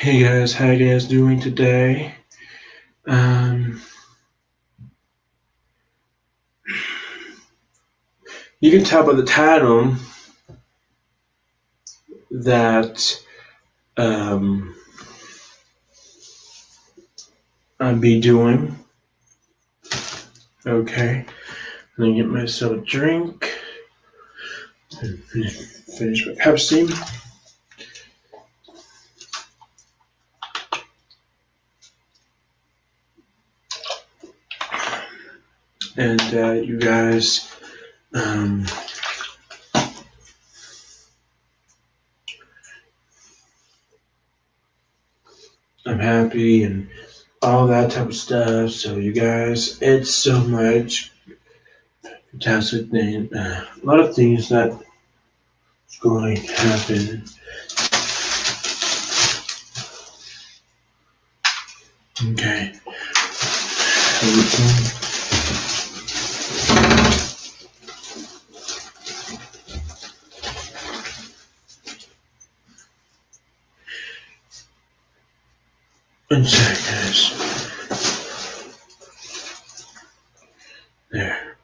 Hey guys, how you guys doing today? Um, you can tell by the title that um, I'll be doing. Okay, let me get myself a drink. Finish my Pepsi. And you guys, um, I'm happy and all that type of stuff. So you guys, it's so much fantastic thing. A lot of things that's going to happen. Okay. One sec, guys. There.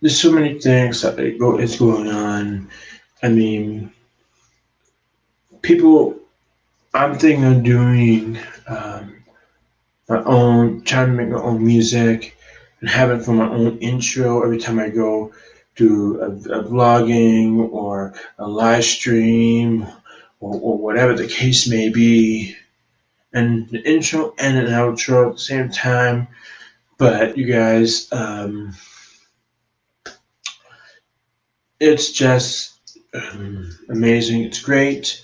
There's so many things that is going on. I mean, people. I'm thinking of doing my own, trying to make my own music and have it for my own intro every time I go to a vlogging or a live stream or whatever the case may be. And the intro and an outro at the same time. But you guys, it's just amazing. It's great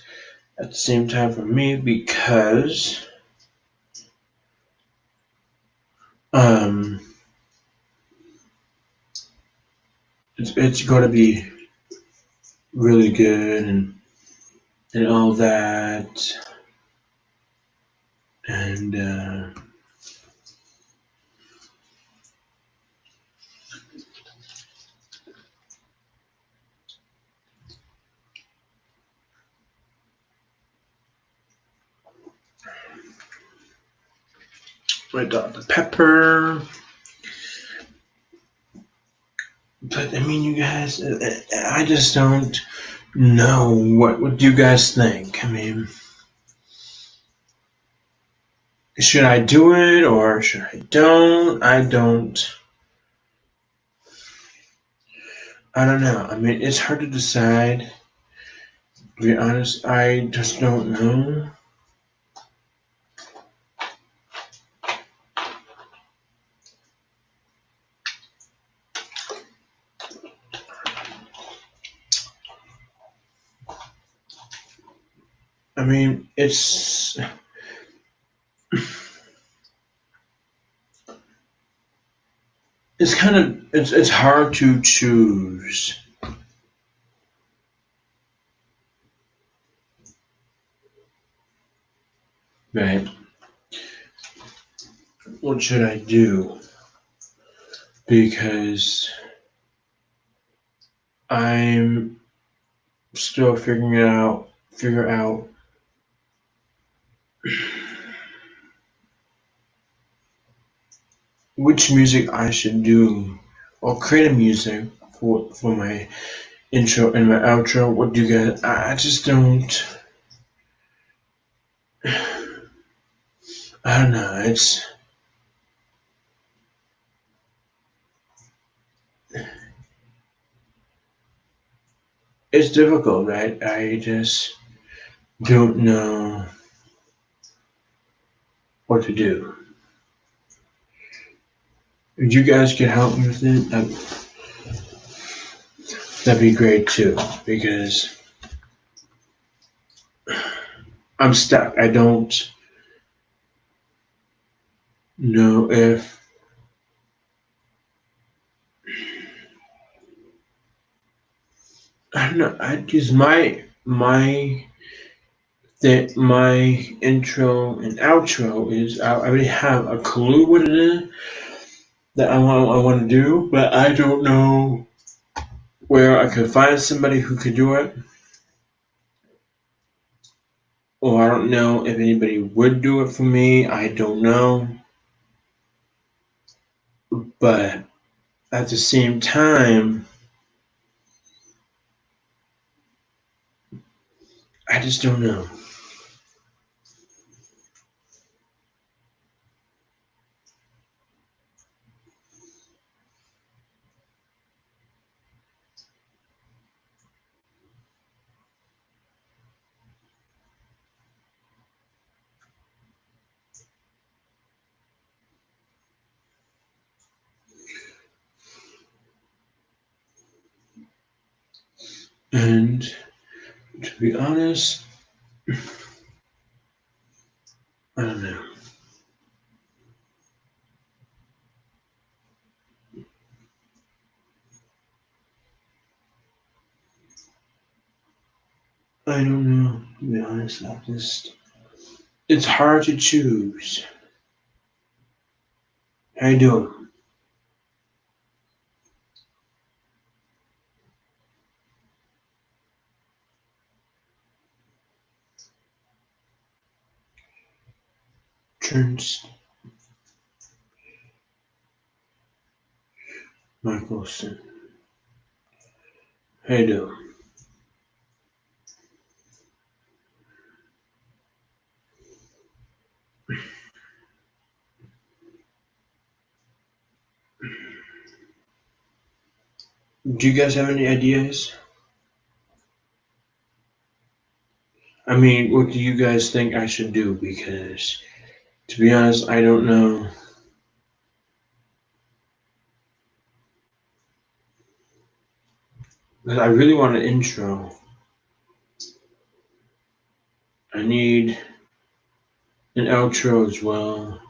at the same time for me because um, it's going to be really good and all that. And my Dr. Pepper. But I mean, you guys, I just don't know. What do you guys think? I mean, should I do it or should I don't? I don't. I don't know. I mean, it's hard to decide. To be honest, I just don't know. I mean, it's kind of it's hard to choose. Right? What should I do? Because I'm still figure out which music I should do or create a music for my intro and my outro. What do you guys? I just don't. I don't know. It's difficult, right? I just don't know what to do. If you guys could help me with it, that'd be great too. Because I'm stuck. I don't know if I don't know. I use my intro and outro is I already have a clue what it is that I want to do, but I don't know where I could find somebody who could do it. or I don't know if anybody would do it for me. I don't know. But at the same time, I just don't know. And to be honest, I don't know. I don't know. To be honest, it's hard to choose. How you doing? Trent Michelson. How you doing? Do you guys have any ideas? I mean, what do you guys think I should do? Because, to be honest, I don't know. But I really want an intro. I need an outro as well.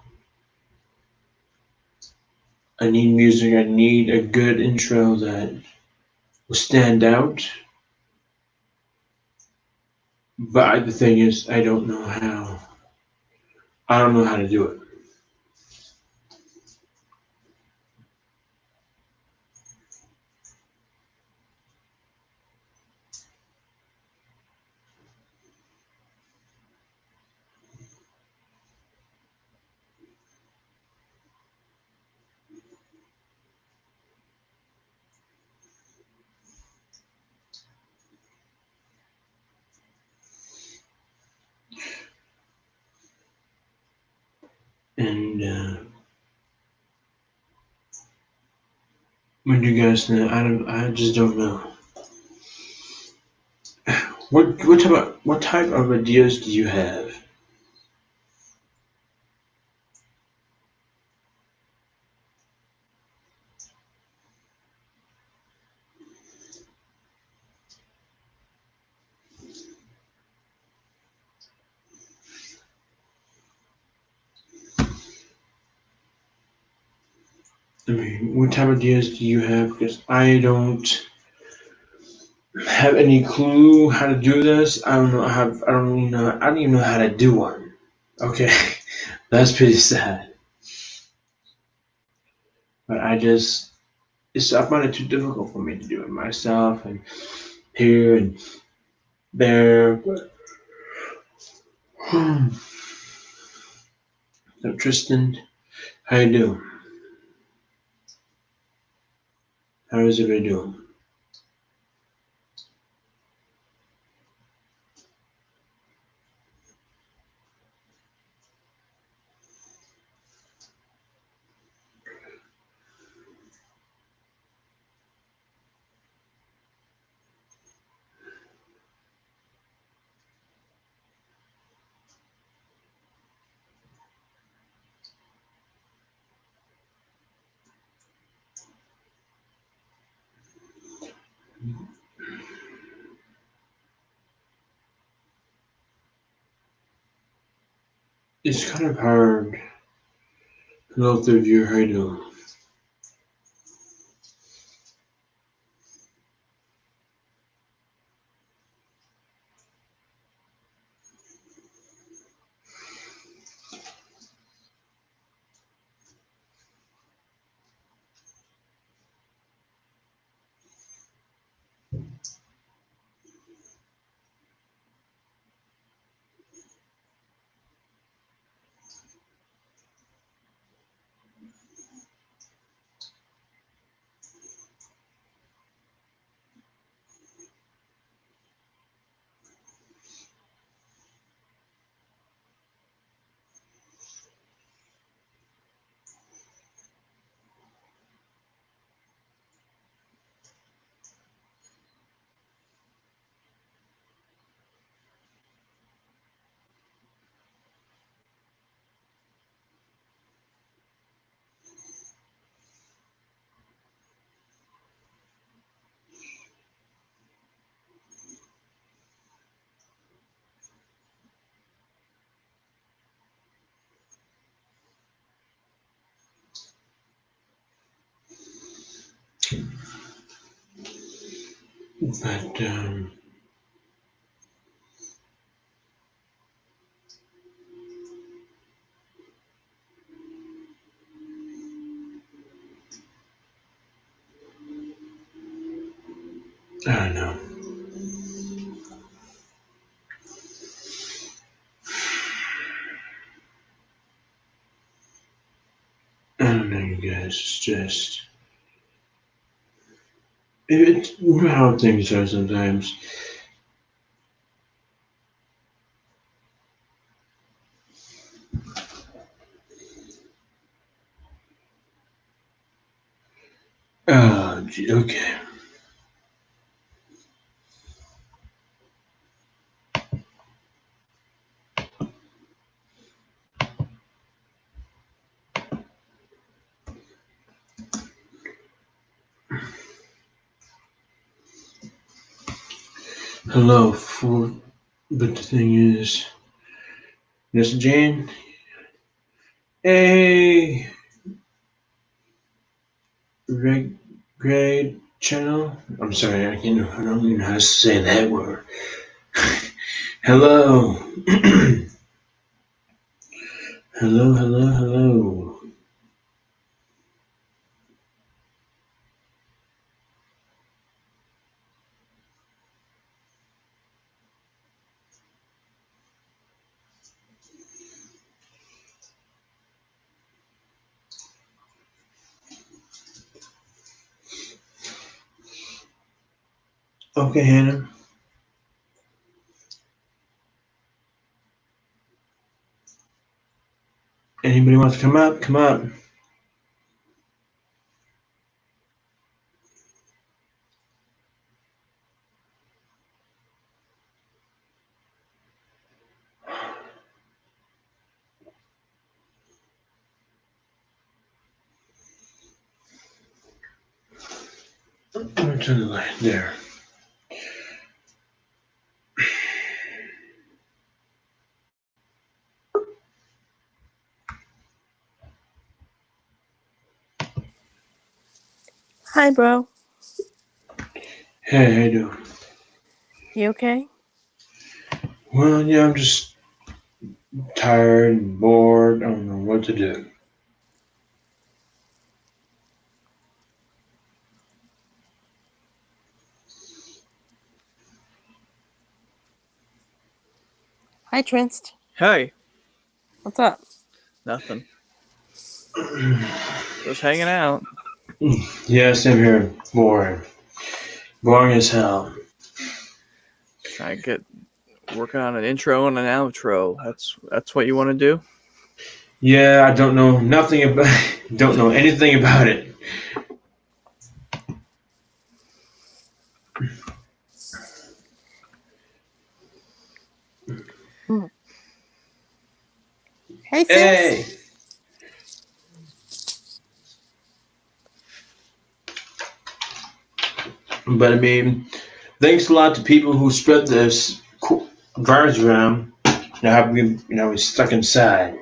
I need music. I need a good intro that will stand out. But the thing is, I don't know how. I don't know how to do it. And what do you guys know? I just don't know. What type of ideas do you have? I mean, what type of ideas do you have? Because I don't have any clue how to do this. I don't know. I don't even know. I don't even know how to do one. Okay, that's pretty sad. But I find it too difficult for me to do it myself and here and there. So Tristan, how you doing? How is everybody doing? It's kind of hard. Hello, third year. How you doing? But I don't know. I don't know, you guys. It's just it's how things are sometimes. Oh, okay. Hello, but the thing is, Miss Jane. Hey, red grade channel. I'm sorry, I can't. I don't even know how to say that word. Hello. Hello, hello, hello. Okay, Hannah. Anybody wants to come up? Come up. I'm gonna turn the light there. Hi, bro. Hey, how you doing? You okay? Well, yeah, I'm just tired and bored. I don't know what to do. Hi, Trinst. Hey, What's up? nothing. Just hanging out. Yeah, same here. Boring. Boring as hell. Trying to get working on an intro and an outro. That's what you want to do? Yeah, I don't know nothing about. Don't know anything about it. Hey, sis. Hey. But I mean, thanks a lot to people who spread this virus around. Now we're stuck inside.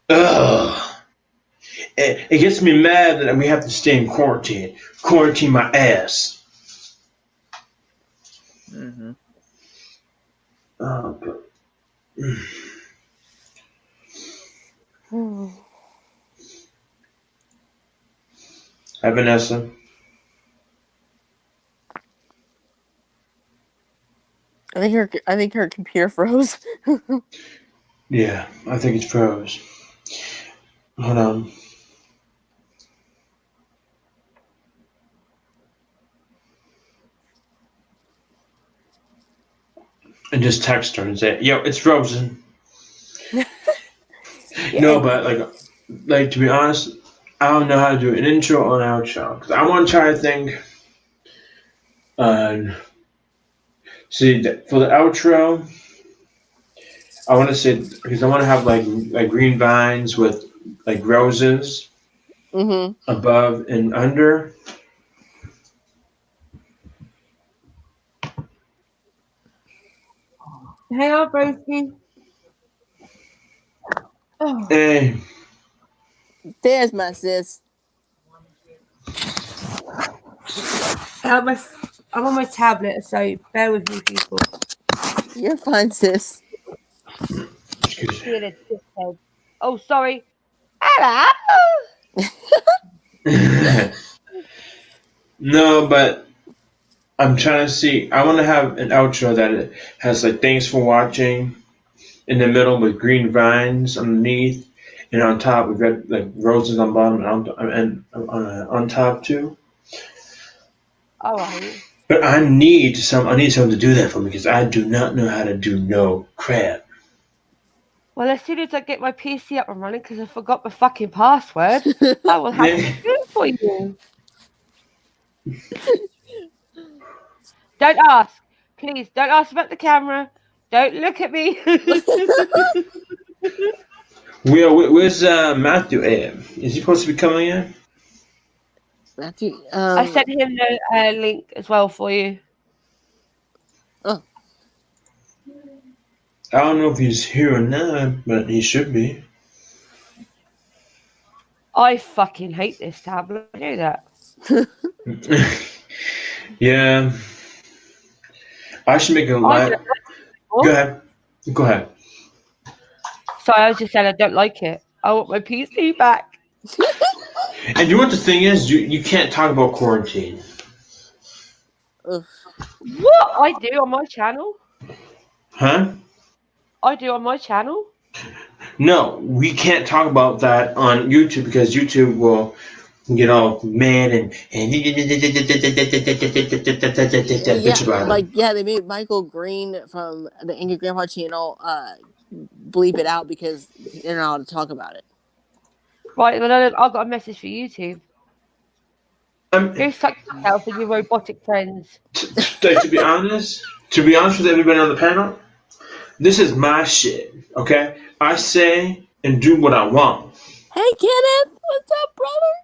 Ugh. It gets me mad that we have to stay in quarantine. Quarantine my ass. Mm-hmm. Oh, God. Hi, Vanessa. I think her computer froze. Yeah, I think it's froze. Hold on. And just text her and say, "Yo, it's frozen." No, Yeah. but like to be honest, I don't know how to do an intro or an outro because I want to try a thing. And see, for the outro, I want to say because I want to have like green vines with like roses Mm-hmm. above and under. Hey up, Rosie. Oh. There's my sis. I'm on my tablet, so bear with me, people. You're fine, sis. Being a dickhead. Oh, sorry. Hello. No, but I'm trying to see. I want to have an outro that it has like "Thanks for watching" in the middle with green vines underneath, and on top we've got like roses on bottom and on top too. All right. But I need someone to do that for me because I do not know how to do no crap. Well, as soon as I get my PC up and running, because I forgot my fucking password, I will have to do it for you. Don't ask. Please, don't ask about the camera. Don't look at me. Where's Matthew at? Is he supposed to be coming in? Matthew, I sent him the link as well for you. Oh. I don't know if he's here or not, but he should be. I fucking hate this tablet. I know that. Yeah. I should make a live. Go ahead. Go ahead. Sorry, I was just saying I don't like it. I want my PC back. And you know what the thing is? You can't talk about quarantine. What I do on my channel? Huh? I do on my channel? No, we can't talk about that on YouTube because YouTube will get all mad and bitch about it. they made Michael Green from the Angry Grandpa channel bleep it out because they're not allowed to talk about it. Right, well, I've got a message for YouTube. Go suck yourself and your robotic friends. To be honest with everybody on the panel, this is my shit, okay? I say and do what I want. Hey, Kenneth, what's up, brother?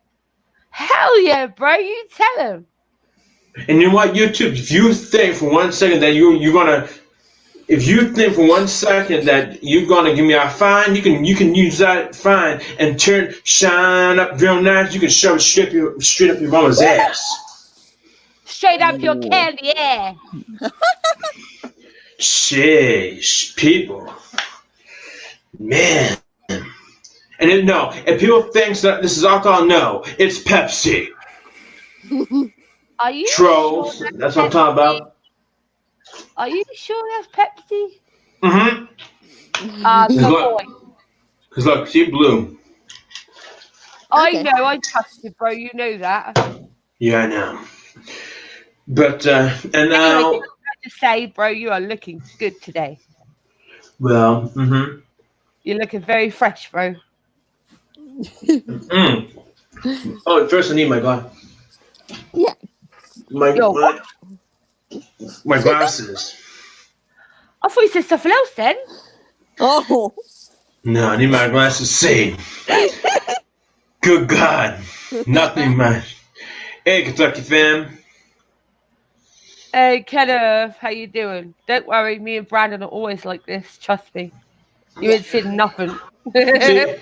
Hell yeah, bro, you tell him. And you know what, YouTube? If you think for 1 second that you're gonna give me a fine, you can use that fine and shine up real nice. You can shove it straight up your mama's ass. Straight up your candy ass. Sheesh, people, man. And if people think that this is alcohol, no, it's Pepsi. Are you Trolls, sure that's what I'm talking about. Are you sure that's Pepsi? Mm-hmm. Good boy. Because look, see blue. I know, I trust you, bro. You know that. Yeah, I know. But and Anyway, now, to say, bro, you are looking good today. well, You're looking very fresh, bro. Oh, first I need my glass. Yeah. My glasses. I thought you said something else then. Oh. No, I need my glasses. See. Good God. Nothing much. Hey, Kentucky fam. Hey, Kenneth, how you doing? Don't worry, me and Brandon are always like this. Trust me. You ain't seen nothing. See,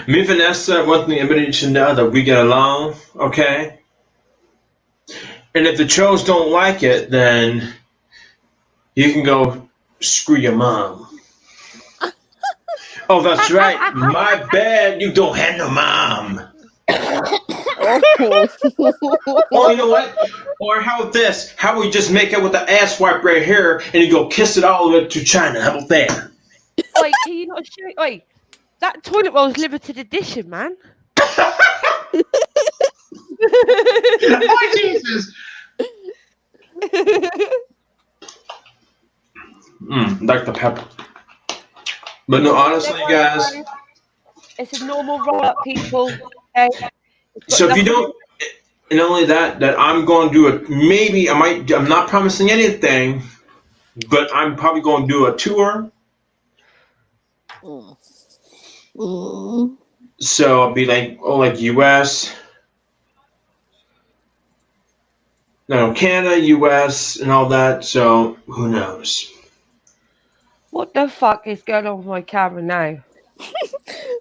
me and Vanessa, one thing everybody should know that we get along, okay? And if the trolls don't like it, then you can go screw your mom. Oh, that's right. My bad. You don't have no mom. Oh, you know what? Or how about this? How about we just make it with the ass wipe right here and you go kiss it all the way to China? How about that? Wait, can you not show it? Wait, that toilet roll is limited edition, man. Oh, Jesus. Like the pepper. But no, honestly, guys. It's a normal roll-up, people. Okay? So if you don't, and not only that I'm going to do it. Maybe I'm not promising anything, but I'm probably going to do a tour. So I'll be like, U.S. No, Canada, U.S. and all that. So who knows? What the fuck is going on with my camera now?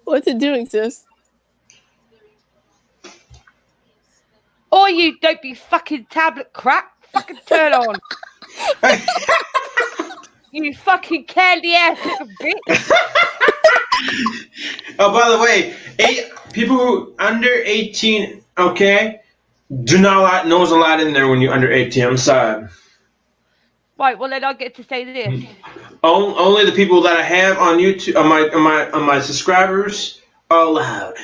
What's it doing, sis? Or you don't be fucking tablet crap. Fucking turn on. You fucking candy ass little bitch. Oh, by the way, people who under 18, okay, do not know there's a lot in there when you're under 18. I'm sorry. Right, well then I get to say this. Only the people that I have on YouTube, on my subscribers, are allowed.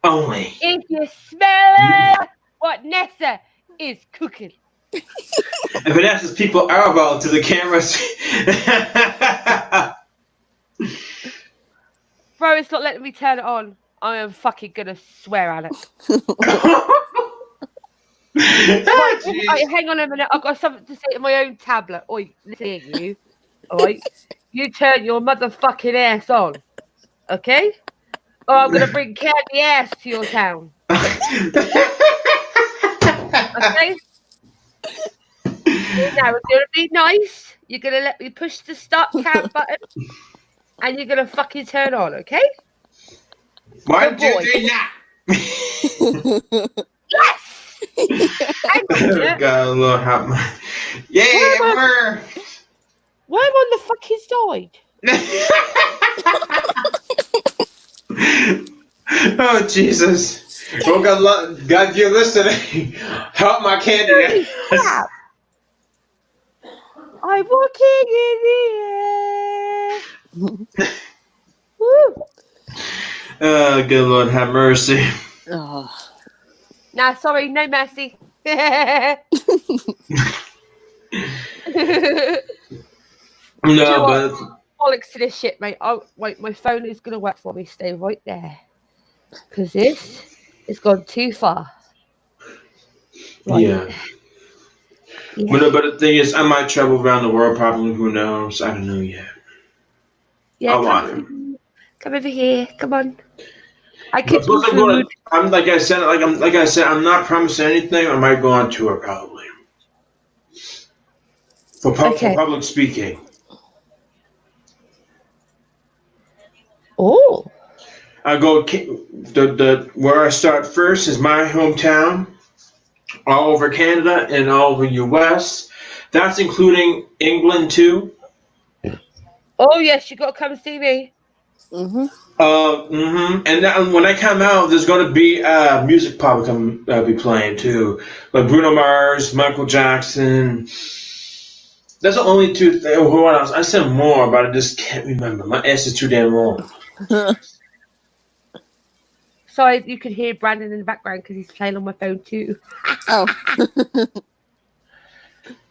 Only. If you smell what Nessa is cooking. And Vanessa's people are about to the cameras. Bro, it's not letting me turn it on. I am fucking gonna swear at it. Right, hang on a minute. I've got something to say to my own tablet. Oi, listen here, you. Alright? You turn your motherfucking ass on. Okay? Or I'm gonna bring candy ass to your town. Okay? Now we're gonna be nice. You're gonna let me push the start cam button. And you're gonna fucking turn on, okay? 1, 2, boy. 3, now. Yes! Hang on a minute. God, Lord, help me. Yeah, Why am I on the fucking side? Oh, Jesus. Oh, God, you're listening. Help my candidate. Crap. I'm walking in the air. Woo. Oh, good Lord, have mercy. Oh. Nah, sorry, no mercy. No, but bollocks to this shit, mate. Oh, wait, my phone is gonna work for me. Stay right there, because this has gone too far. Right. yeah. But the thing is, I might travel around the world. Probably, who knows? I don't know yet. Yeah, come over here. Come on. I could. I'm like I said. I'm not promising anything. I might go on tour probably for public speaking. Oh. I go where I start first is my hometown, all over Canada and all over US. That's including England too. Oh yes, you got to come see me. Mm-hmm. And then when I come out, there's going to be music probably be playing too, like Bruno Mars, Michael Jackson. That's the only two things. What else? I said more, but I just can't remember. My ass is too damn long. Sorry, you could hear Brandon in the background because he's playing on my phone too. Oh.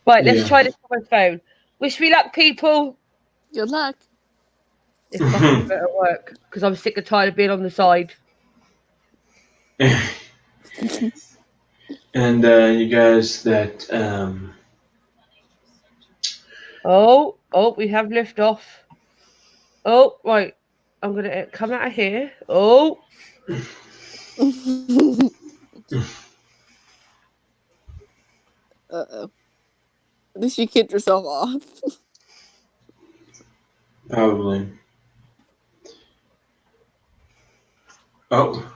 Right, let's try this on my phone. Wish me luck, people. Good luck. It's fucking better work because I'm sick and tired of being on the side. And you guys that Oh, we have liftoff. Oh, right. I'm gonna come out of here. Oh. Uh-oh. At least you kicked yourself off. probably. Oh.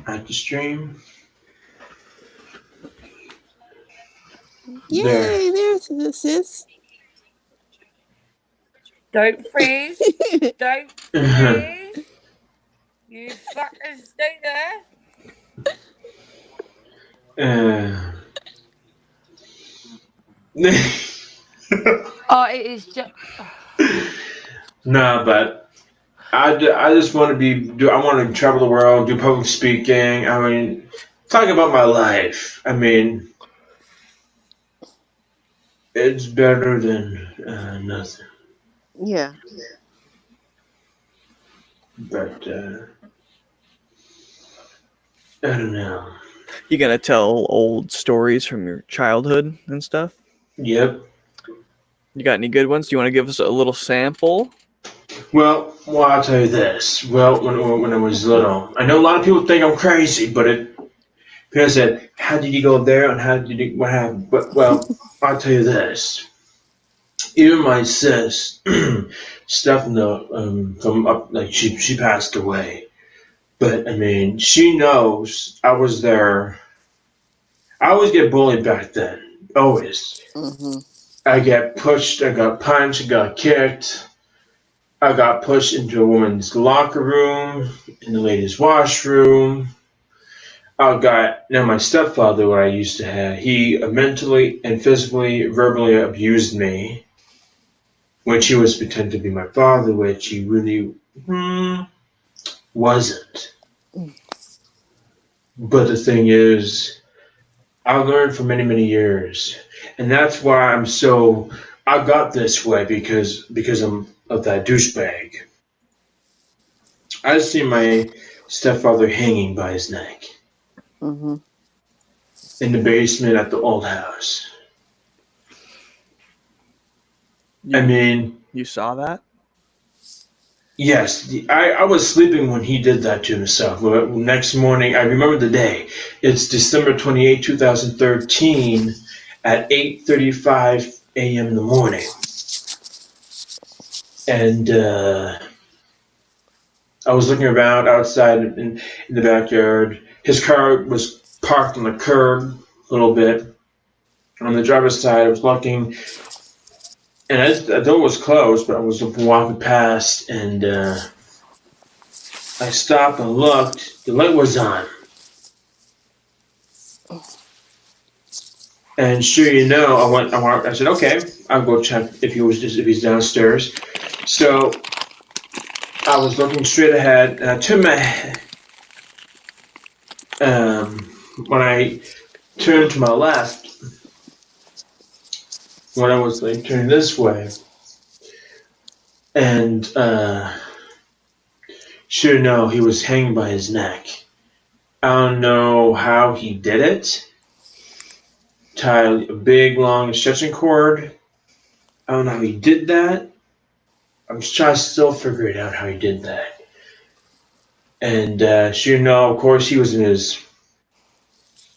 At the stream. Yay, there's the sis. Don't freeze. Don't freeze. You fuckers stay there. Oh, it is just. No, but I just want to I want to travel the world, do public speaking. I mean, talk about my life. I mean, it's better than nothing. Yeah. But I don't know. You gonna tell old stories from your childhood and stuff? Yep. You got any good ones? Do you want to give us a little sample? Well, I'll tell you this. Well, when I was little, I know a lot of people think I'm crazy, but people said, "How did you go there?" and what happened? But I'll tell you this. Even my sis, Stephanie, from up, like she passed away. But I mean, she knows I was there. I always get bullied back then. Always. Mm-hmm. I got pushed, I got punched, I got kicked. I got pushed into a woman's locker room, in the ladies' washroom. I got, now my stepfather, what I used to have, he mentally and physically, verbally abused me, which he was pretending to be my father, which he really wasn't. But the thing is, I learned for many, many years. And that's why I got this way because of that douchebag. I see my stepfather hanging by his neck Mm-hmm. in the basement at the old house. I mean, You saw that? yes, I was sleeping when he did that to himself. Well, next morning, I remember the day. It's December 28, 2013 at 8:35 a.m. in the morning. And I was looking around outside in the backyard. His car was parked on the curb a little bit. On the driver's side, I was looking, and the door was closed, but I was walking past, and I stopped and looked. The light was on. And sure you know, I said, okay, I'll go check if he's downstairs. So I was looking straight ahead, and I turned my head. When I turned to my left, when I was like turning this way, and sure no, he was hanging by his neck. I don't know how he did it. Tied a big long stretching cord. I don't know how he did that. I'm just trying to still figure it out how he did that. And sure no, of course he was in his.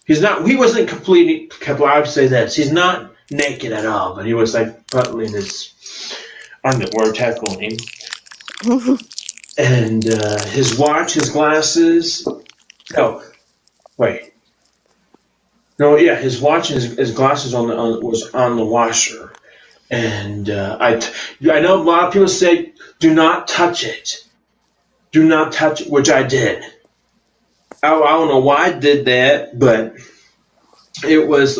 He wasn't completely. I would say this. He's not naked at all, but he was like probably in his underwear tackling. And his watch, his glasses. No, wait. No, yeah, his watch and his glasses was on the washer. And I know a lot of people say, do not touch it. Do not touch it, which I did. I don't know why I did that, but it was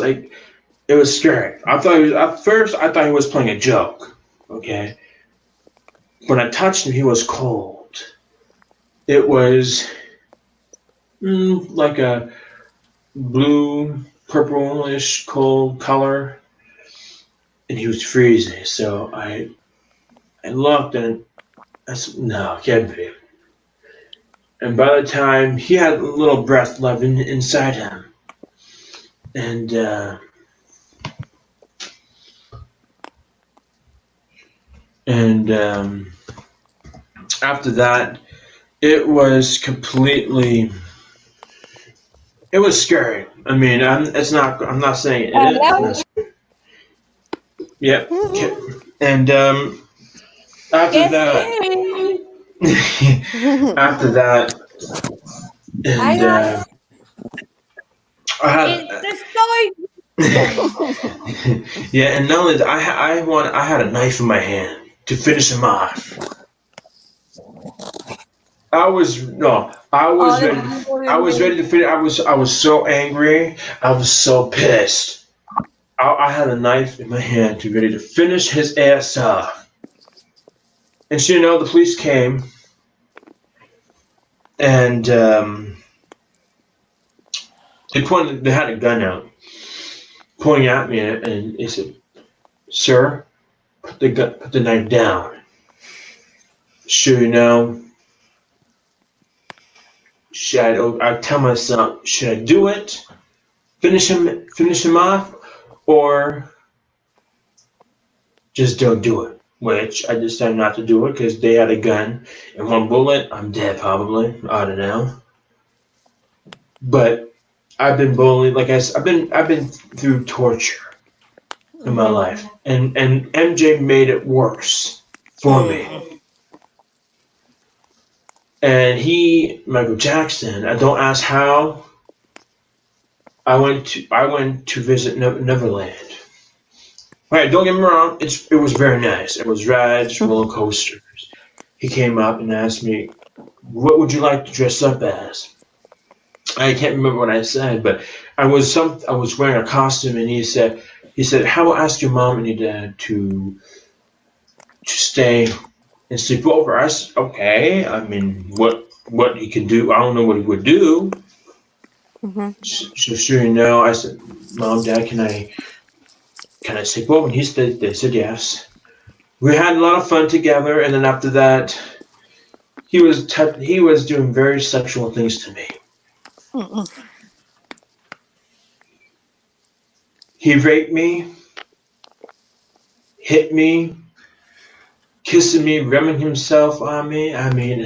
scary. At first I thought he was playing a joke, okay? When I touched him, he was cold. It was like a blue, purplish, cold color, and he was freezing. So I looked, and I said, no, can't be. And by the time he had a little breath left inside him, and after that, it was scary. I mean, I'm not saying it is. Yep. And after that, and I had. Yeah, and not only that, I had a knife in my hand to finish him off. I was ready to finish. I was so angry. I was so pissed. I had a knife in my hand ready to finish his ass off. And so, the police came, and they had a gun out, pointing at me, and they said, "Sir, put the knife down." Sure, I tell myself, should I do it, finish him off, or just don't do it? Which I decided not to do it because they had a gun, and one bullet, I'm dead probably. I don't know. But I've been bullied. Like I said, I've been through torture in my life, and MJ made it worse for me. And Michael Jackson. I don't ask how. I went to visit Neverland. Right, don't get me wrong. It was very nice. It was rides, roller coasters. He came up and asked me, "What would you like to dress up as?" I can't remember what I said, but I was wearing a costume, and he said, "How about ask your mom and your dad to stay and sleep over?" I said, "Okay." I mean, what he can do, I don't know what he would do. Mm-hmm. So sure, I said, "Mom, Dad, can I sleep over?" And they said yes. We had a lot of fun together, and then after that, he was doing very sexual things to me. Mm-mm. He raped me, hit me, kissing me, rubbing himself on me. I mean,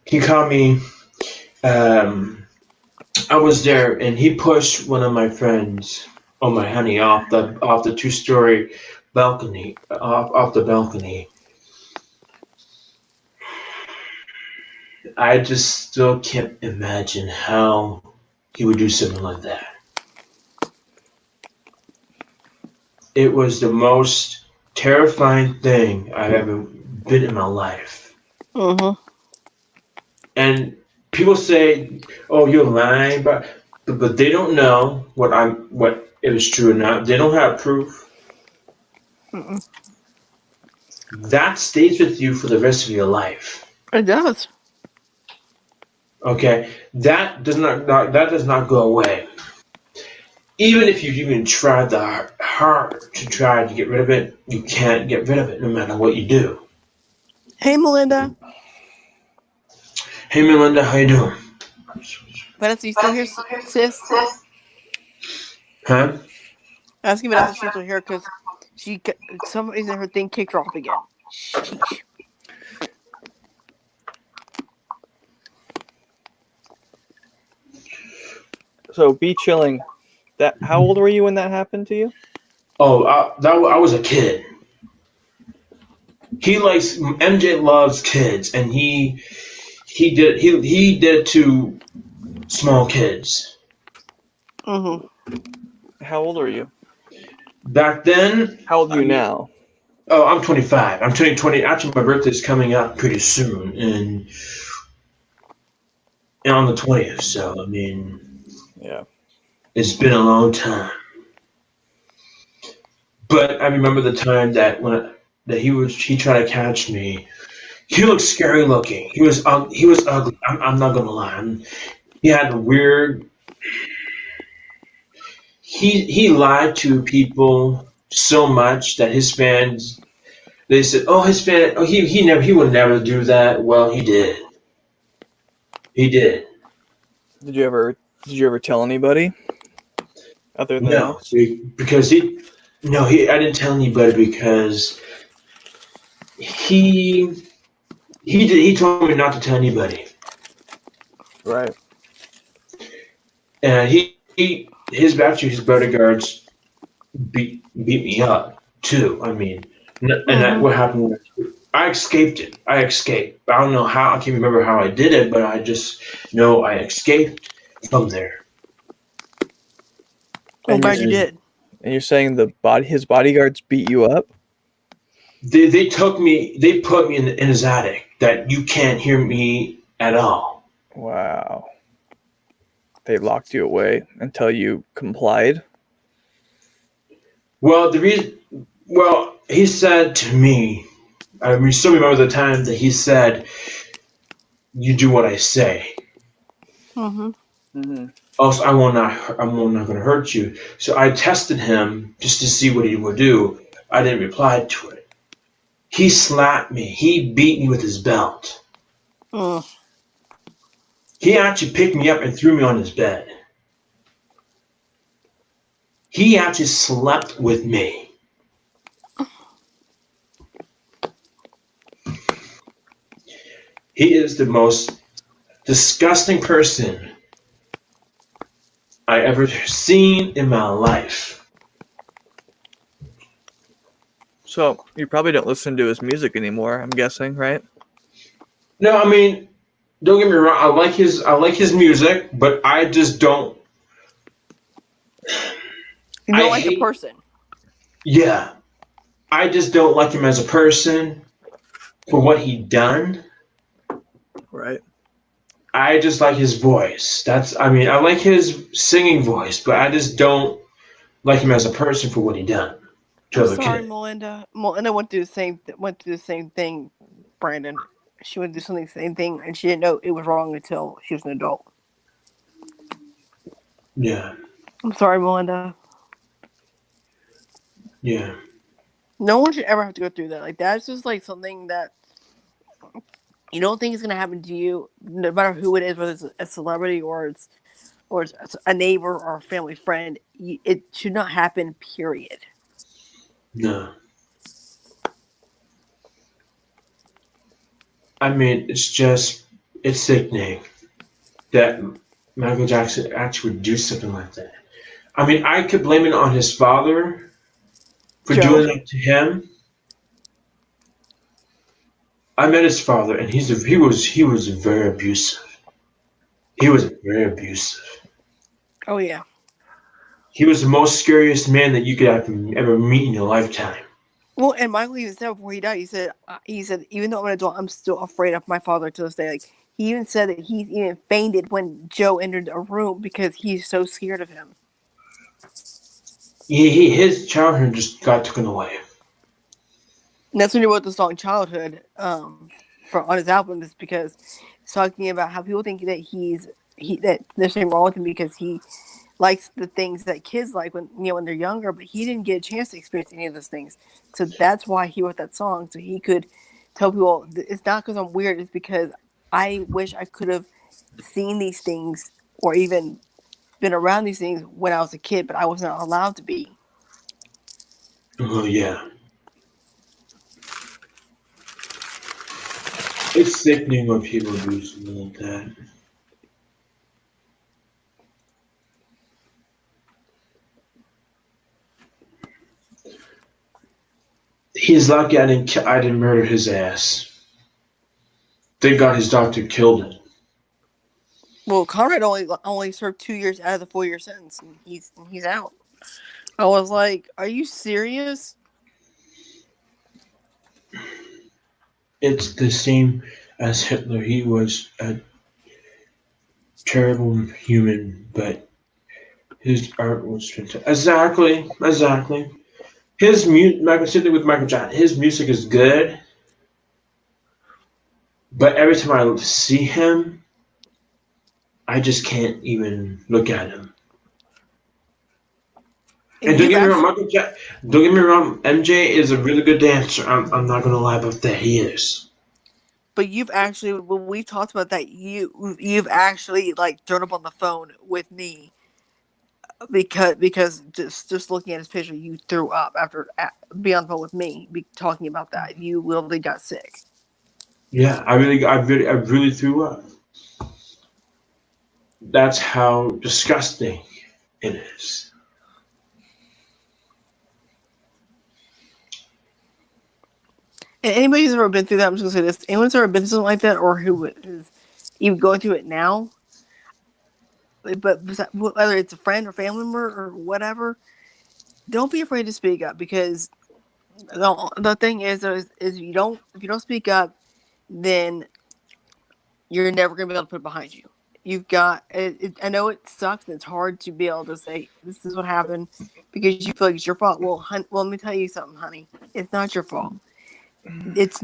he called me. I was there, and he pushed one of my friends, oh my honey, off the 2-story balcony, off the balcony. I just still can't imagine how he would do something like that. It was the most terrifying thing I've ever been in my life. Mm-hmm. And people say, "Oh, you're lying," but they don't know what it was true or not. They don't have proof. Mm-mm. That stays with you for the rest of your life. It does. Okay, that does not go away. Even if you even tried hard to try to get rid of it, you can't get rid of it no matter what you do. Hey, Melinda. Hey, Melinda, how you doing? Vanessa, you still here, sis? Huh? Asking Vanessa if she's still here because some reason her thing kicked her off again. Sheesh. So be chilling. How old were you when that happened to you? Oh, I was a kid. MJ loves kids, and he did it to small kids. Mm-hmm. How old are you? Back then. How old are you now? Oh, I'm 25. I'm turning 20. Actually, my birthday's coming up pretty soon, and on the 20th. So I mean, yeah, it's been a long time. But I remember the time that he tried to catch me. He looked scary looking. He was ugly. I'm not gonna lie. He had a weird. He lied to people so much that his fans. They said, "Oh, his fan. Oh, he would never do that." Well, he did. He did. Did you ever tell anybody? Other than No, us? because I didn't tell anybody because he told me not to tell anybody. Right. And his bodyguards beat me up too. I mean, what happened? I escaped it. I don't know how. I can't remember how I did it, but I just know I escaped from there. I'm glad you did. And you're saying his bodyguards beat you up? They took me. They put me in his attic that you can't hear me at all. Wow. They locked you away until you complied? Well, he said to me, I still remember the time that he said, "You do what I say." Mm-hmm. Mm-hmm. Else, I'm not going to hurt you. So I tested him just to see what he would do. I didn't reply to it. He slapped me. He beat me with his belt. Mm. He actually picked me up and threw me on his bed. He actually slept with me. He is the most disgusting person I ever seen in my life. So you probably don't listen to his music anymore, I'm guessing, right? No, I mean, don't get me wrong. I like his music, but I just don't. You I don't like the hate. person. Yeah, I just don't like him as a person for what he done. Right. I just like his voice. I mean, I like his singing voice, but I just don't like him as a person for what he done to I'm other sorry, kids. Melinda. Melinda went through the same thing, Brandon. She went through something the same thing, and she didn't know it was wrong until she was an adult. Yeah, I'm sorry, Melinda. yeah. No one should ever have to go through that. Like that's just like something that you don't think is gonna happen to you, no matter who it is, whether it's a celebrity or it's a neighbor or a family friend. It should not happen. Period. No. I mean, it's sickening that Michael Jackson actually would do something like that. I mean, I could blame it on his father for Joe? doing that to him. I met his father, and he was very abusive. He was very abusive. Oh yeah. He was the most scariest man that you could ever meet in your lifetime. Well, and Michael even said before he died, he said, even though I'm an adult, I'm still afraid of my father to this day. Like he even said that he even fainted when Joe entered a room because he's so scared of him. His childhood just got taken away. And that's when he wrote the song "Childhood" for on his album. Is because he's talking about how people think that that there's something wrong with him because he likes the things that kids like when they're younger, but he didn't get a chance to experience any of those things. So that's why he wrote that song, so he could tell people it's not because I'm weird, it's because I wish I could have seen these things or even been around these things when I was a kid, but I was not allowed to be. Oh yeah. It's sickening when people do something like that. He's lucky I didn't murder his ass. Thank God his doctor killed him. Well, Conrad only served 2 years out of the 4-year sentence, and he's out. I was like, "Are you serious?" It's the same as Hitler. He was a terrible human, but his art was fantastic. Exactly. His music, like I said with Michael Jackson, his music is good, but every time I see him, I just can't even look at him. And don't get me wrong, don't get me wrong, MJ is a really good dancer. I'm not gonna lie about that. He is. But you've actually, when we talked about that, you've actually like thrown up on the phone with me because just looking at his picture, you threw up after being on the phone with me, talking about that. You literally got sick. Yeah, I really threw up. That's how disgusting it is. And anybody who's ever been through that, I'm just gonna say this: anyone's ever been through something like that, or who is even going through it now, but whether it's a friend or family member or whatever, don't be afraid to speak up because the thing is if you don't speak up, then you're never gonna be able to put it behind you. You've got I know it sucks and it's hard to be able to say this is what happened because you feel like it's your fault. Well, let me tell you something, honey. It's not your fault. It's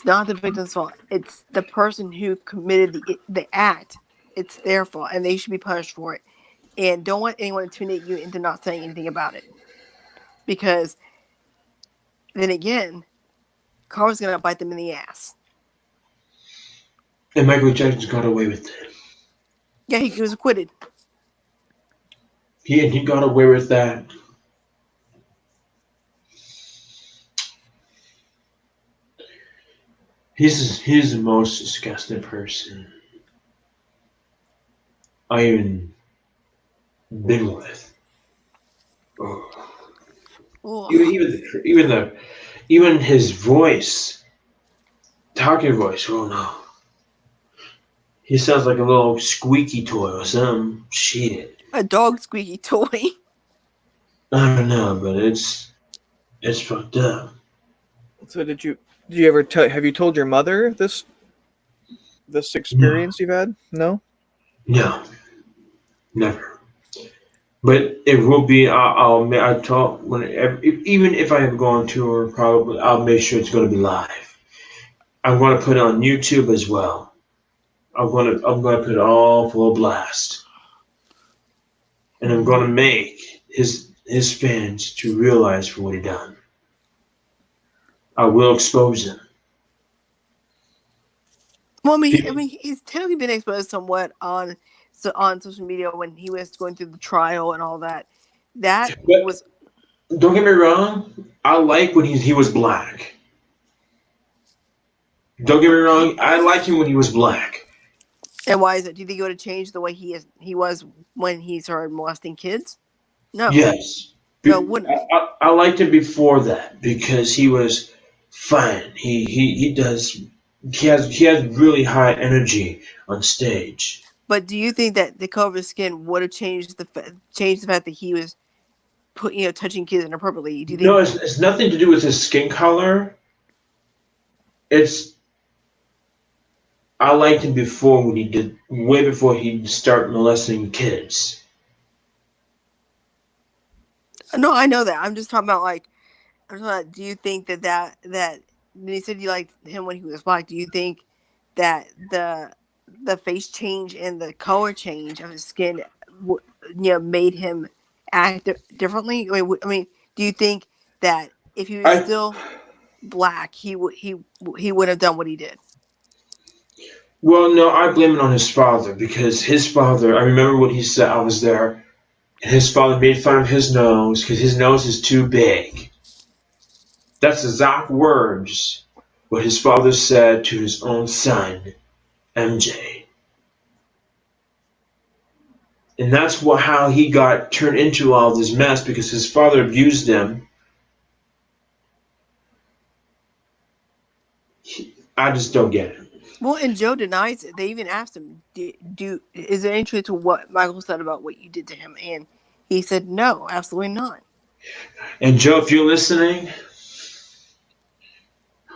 not the victim's fault. It's the person who committed the act. It's their fault, and they should be punished for it. And don't let anyone intimidate you into not saying anything about it, because then again, karma's gonna bite them in the ass. And Michael Jackson got away with it. Yeah, he was acquitted. He got away with that. He's the most disgusting person I even been with. Oh. Ugh. Even Even his voice, talking voice. Oh no, he sounds like a little squeaky toy or some shit. A dog squeaky toy. I don't know, but it's fucked up. So did you ever have you told your mother this experience you've had? No? No, never. But it will be. I talk even if I am going to, or probably I'll make sure it's going to be live. I'm going to put it on YouTube as well. I'm going to put it all full blast, and I'm going to make his fans to realize for what he done. I will expose him. Well, I mean, he's technically been exposed somewhat on social media when he was going through the trial and all that. That But was don't get me wrong. I like when he was black. Don't get me wrong. I like him when he was black. and why is it? Do you think it would have changed the way he was when he started molesting kids? No, Yes. no, it wouldn't. I liked him before that because he was fine. He has really high energy on stage. But do you think that the color of his skin would have changed the fact that he was touching kids inappropriately? Do you think? No, it's nothing to do with his skin color. I liked him before when he did way before he started molesting kids. No, I know that. I'm just talking about do you think that when you said you liked him when he was black, do you think that the face change and the color change of his skin, made him act differently? I mean, do you think that if he was still black, he would have done what he did? Well, no, I blame it on his father because his father. I remember what he said. I was there, and his father made fun of his nose because his nose is too big. That's exact words what his father said to his own son, MJ. And that's how he got turned into all this mess because his father abused him. I just don't get it. Well, and Joe denies it. They even asked him, is there any truth to what Michael said about what you did to him? And he said, no, absolutely not. And Joe, if you're listening,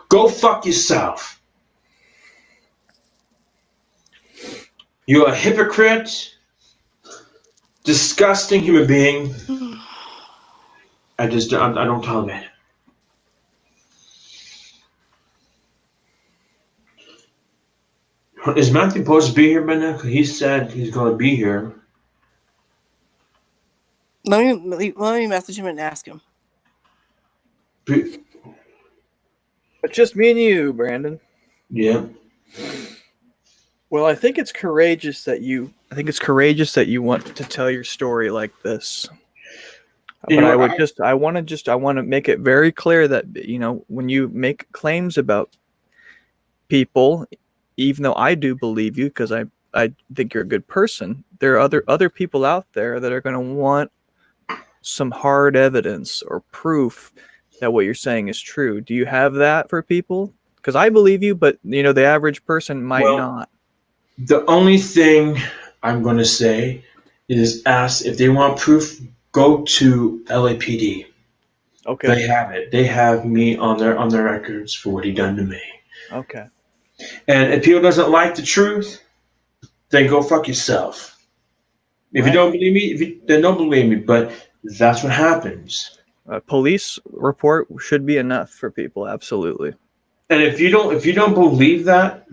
go fuck yourself. You're a hypocrite, disgusting human being. I don't tolerate it. Is Matthew supposed to be here by now? 'Cause he said he's going to be here. Let me message him and ask him. It's just me and you, Brandon. Yeah. Well, I think it's courageous that you want to tell your story like this. But I want to make it very clear that, when you make claims about people, even though I do believe you because I think you're a good person, there are other people out there that are going to want some hard evidence or proof that what you're saying is true. Do you have that for people? Because I believe you, but the average person might not. The only thing I'm going to say is ask if they want proof, go to LAPD. Okay. They have it. They have me on their records for what he done to me. Okay. And if people doesn't like the truth, then go fuck yourself. If you don't believe me, then don't believe me. But that's what happens. A police report should be enough for people. Absolutely. And if you don't believe that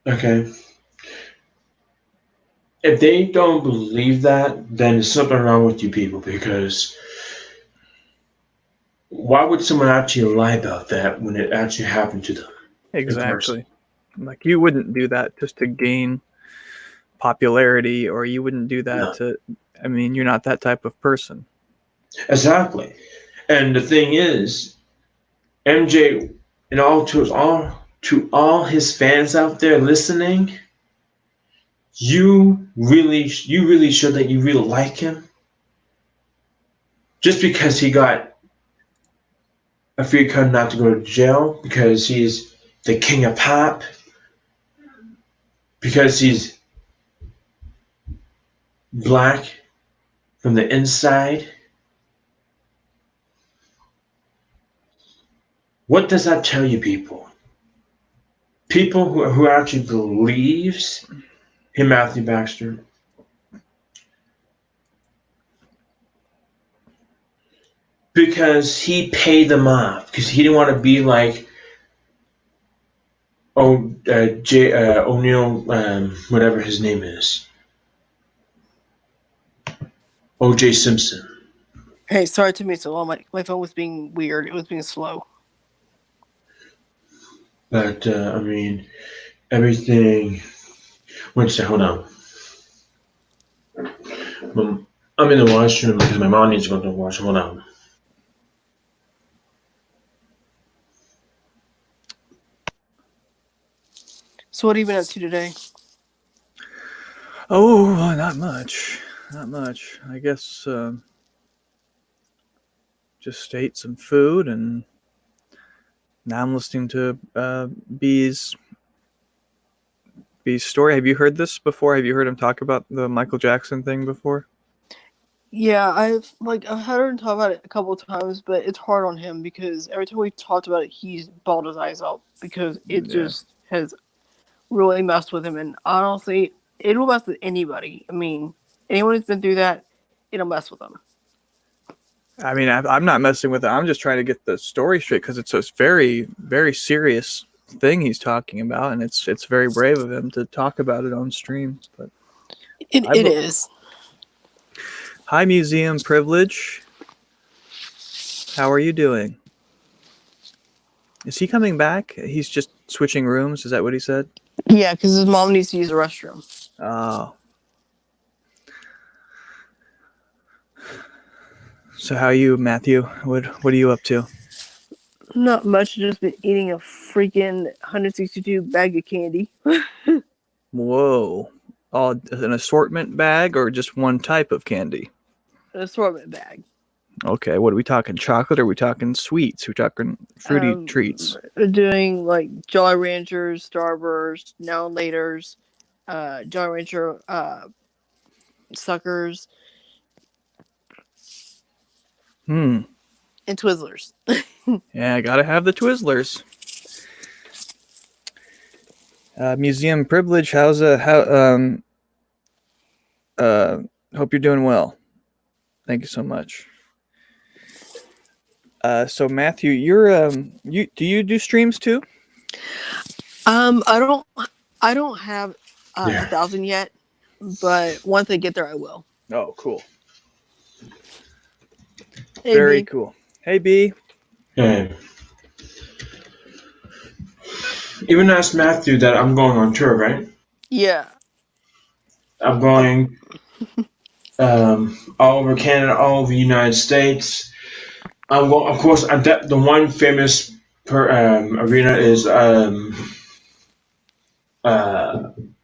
okay. If they don't believe that, then there's something wrong with you people because why would someone actually lie about that when it actually happened to them? Exactly. Like you wouldn't do that just to gain popularity, or you wouldn't do that you're not that type of person. Exactly. And the thing is, MJ, and to all his fans out there listening, you really show that you really like him. just because he got a free card not to go to jail, because he's the king of pop, because he's black from the inside. What does that tell you, people? People who actually believes in Matthew Baxter. Because he paid them off. Because he didn't want to be like O'Neill, whatever his name is. O.J. Simpson. Hey, sorry to me so long. My phone was being weird. It was being slow. But, I mean, everything... Wait a second, hold on. I'm in the washroom because my mom needs to go to the washroom. Hold on. So what have you been up to today? Oh, not much. Not much. I guess just ate some food, and now I'm listening to B's story. Have you heard this before? Have you heard him talk about the Michael Jackson thing before? Yeah, I've heard him talk about it a couple of times, but it's hard on him because every time we've talked about it, he's balled his eyes out because it just has really messed with him. And honestly, it'll mess with anybody. I mean, anyone who's been through that, it'll mess with them. I mean, I'm not messing with it. I'm just trying to get the story straight because it's a very, very serious thing he's talking about, and it's very brave of him to talk about it on stream. But it is. Hi, Museum Privilege. How are you doing? Is he coming back? He's just switching rooms. Is that what he said? Yeah, because his mom needs to use the restroom. Oh. So how are you, Matthew? What are you up to? Not much. Just been eating a freaking 162 bag of candy. Whoa. Oh, an assortment bag or just one type of candy? An assortment bag. Okay, what are we talking? Chocolate or are we talking sweets? We're talking fruity treats. We're doing like Jolly Ranchers, Starburst, Now and Laters, Jolly Rancher Suckers, and Twizzlers. Yeah, I gotta have the Twizzlers. Museum Privilege, hope you're doing well. Thank you so much. So Matthew, you're do you do streams too? I don't have 1,000 yet, but once I get there, I will. Oh, cool. Hey, Very B. cool. Hey, B. Hey. Even asked Matthew that I'm going on tour, right? Yeah. I'm going all over Canada, all over the United States. I'm going, of course, the one famous arena is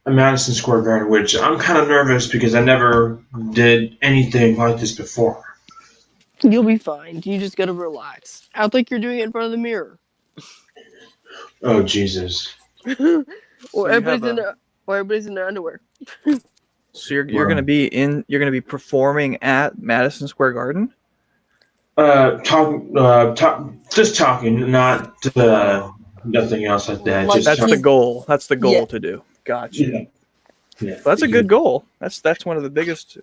Madison Square Garden, which I'm kind of nervous because I never did anything like this before. You'll be fine. You just gotta relax. Act like you're doing it in front of the mirror. Oh Jesus! Or everybody's in their underwear. So you're gonna be performing at Madison Square Garden? Talking, not nothing else like that. Like, That's the goal. That's the goal to do. Gotcha. Yeah. Well, that's a good goal. That's one of the biggest,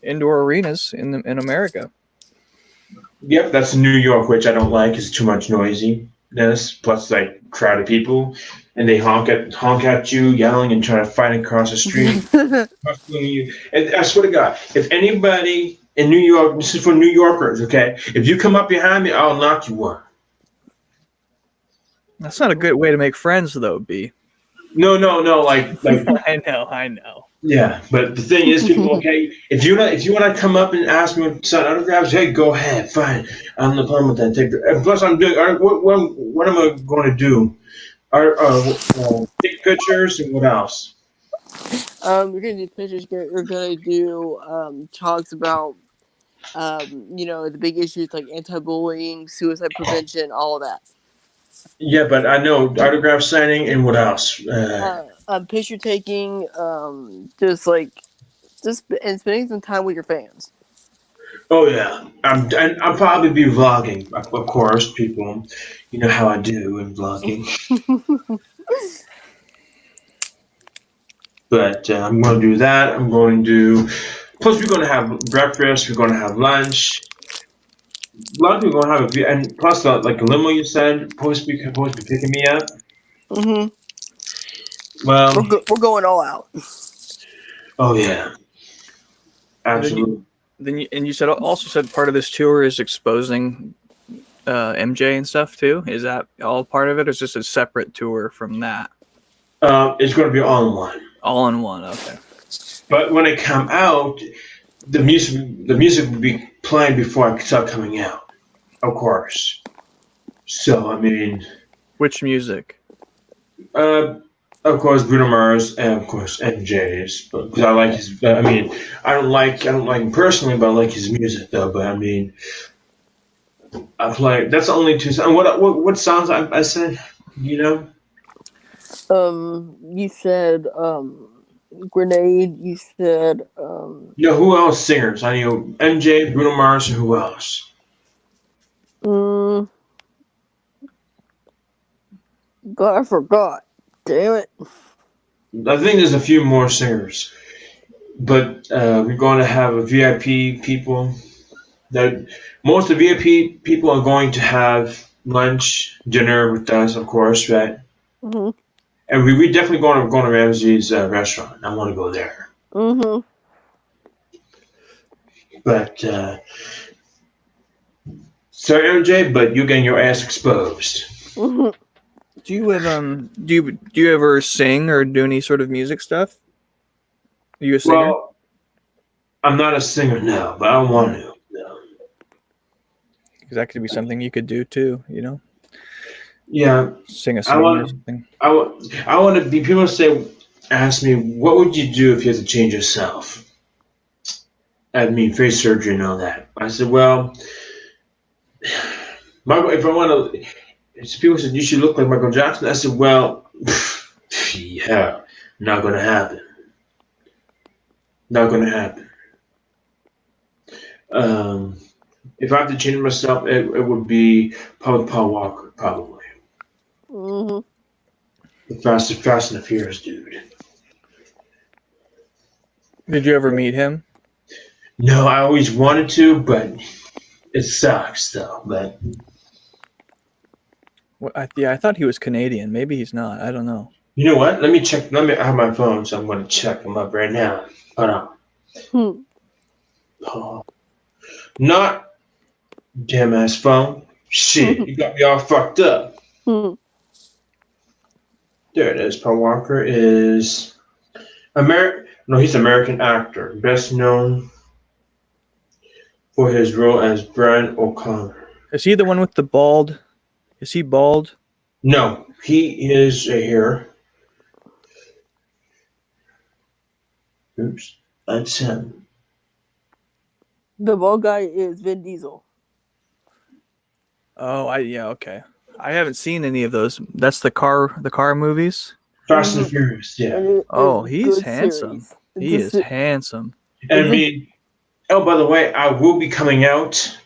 indoor arenas in America. Yep, that's New York, which I don't like. It's too much noisiness. Plus, like crowded people, and they honk at you, yelling and trying to fight across the street. And I swear to God, if anybody in New York, this is for New Yorkers, okay? If you come up behind me, I'll knock you one. That's not a good way to make friends, though, B. No, like I know. Yeah, but the thing is, people, okay, if you want to come up and ask me to sign autographs, hey, go ahead, fine. I'm not problem with that. And plus, I'm doing. What am I going to do? Take pictures and what else? You're gonna do pictures. You're gonna do talks about The big issues like anti-bullying, suicide prevention, all of that. Yeah, but I know autograph signing and what else? Picture taking, and spending some time with your fans. Oh yeah, I'll probably be vlogging, of course. People, you know how I do in vlogging. But I'm going to do that. I'm going to. Plus, we're going to have breakfast. We're going to have lunch. A lot of people are going to have a view, and plus, like a limo you said, supposed to be picking me up. Mm-hmm. Well, we're going all out. Oh yeah, absolutely. You said part of this tour is exposing MJ and stuff too. Is that all part of it, or is this a separate tour from that? It's going to be all in one. All in one, okay. But when I come out, the music will be playing before I start coming out, of course. So I mean, which music? Of course, Bruno Mars and of course MJ's. Because I like his. I mean, I don't like him personally, but I like his music though. But I mean, I play. That's the only two songs. What songs I said? You know. You said Grenade. You said who else singers? I know MJ, Bruno Mars, and who else? God, I forgot. Damn it. I think there's a few more singers, but we're going to have a VIP people. That most of the VIP people are going to have lunch, dinner with us, of course, right? Mm-hmm. And we definitely going to Ramsey's restaurant. I want to go there. Mm-hmm. But sorry, MJ, but you're getting your ass exposed. Mm-hmm. Do you ever sing or do any sort of music stuff? Are you a singer? Well, I'm not a singer now, but I want to. No. Because that could be something you could do too, you know? Yeah. Sing a song or something. I want to be. People ask me, what would you do if you had to change yourself? I mean, face surgery and all that. I said, well, Michael, if I want to. People said you should look like Michael Jackson. I said, well, yeah, not going to happen. Not going to happen. If I have to change myself, it would be probably Paul Walker, probably. Mm-hmm. The Fast and the Furious dude. Did you ever meet him? No, I always wanted to, but it sucks though. But I thought he was Canadian. Maybe he's not. I don't know. you know what? Let me check. I have my phone, so I'm going to check him up right now. Hold on. Oh, not damn ass phone. Shit, you got me all fucked up. There it is. Paul Walker is he's an American actor, best known for his role as Brian O'Connor. Is he the one with the bald? Is he bald? No, he is a hair. Oops, that's him. The bald guy is Vin Diesel. Oh, okay. I haven't seen any of those. That's the car movies. Fast and Furious, yeah. Oh, he's handsome. He is handsome. And I mean, by the way, I will be coming out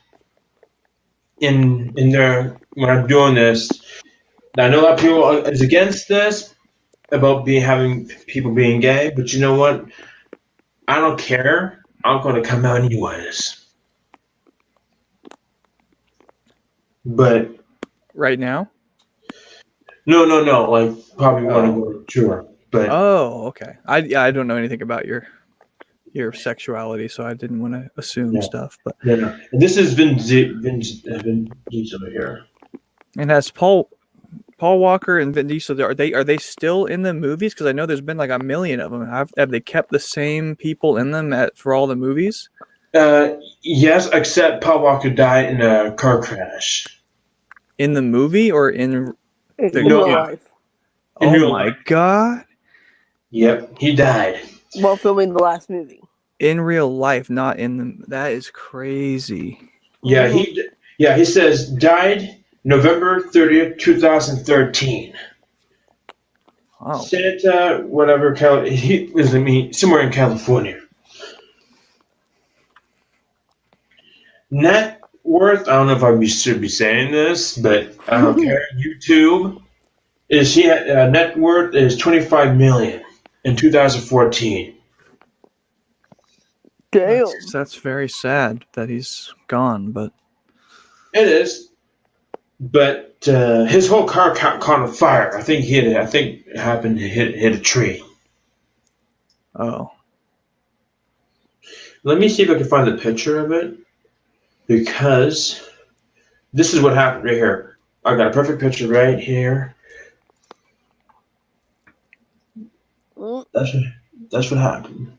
in there when I'm doing this. Now, I know a lot of people is against this about having people being gay, but you know what? I don't care. I'm going to come out anyways. But right now? No. Like probably want to go to tour. But okay. I don't know anything about your sexuality, so I didn't want to assume stuff. But no. And this is Vin Diesel here. And has Paul Walker and Vin Diesel, are they still in the movies? Because I know there's been like a million of them. Have they kept the same people in them for all the movies? Yes, except Paul Walker died in a car crash. In the movie or in real life? Oh my God! Yep, he died While filming the last movie. in real life, not in the. That is crazy. Yeah, he says died November 30th, 2013. Wow. Santa, whatever, he was somewhere in California. Net worth, I don't know if should be saying this, but I don't care. YouTube net worth is 25 million in 2014. Damn. That's very sad that he's gone, but It is, but his whole car caught on fire. I think it happened to hit a tree. oh, Let me see if I can find the picture of it, because this is what happened right here. I got a perfect picture right here. Mm. That's what happened.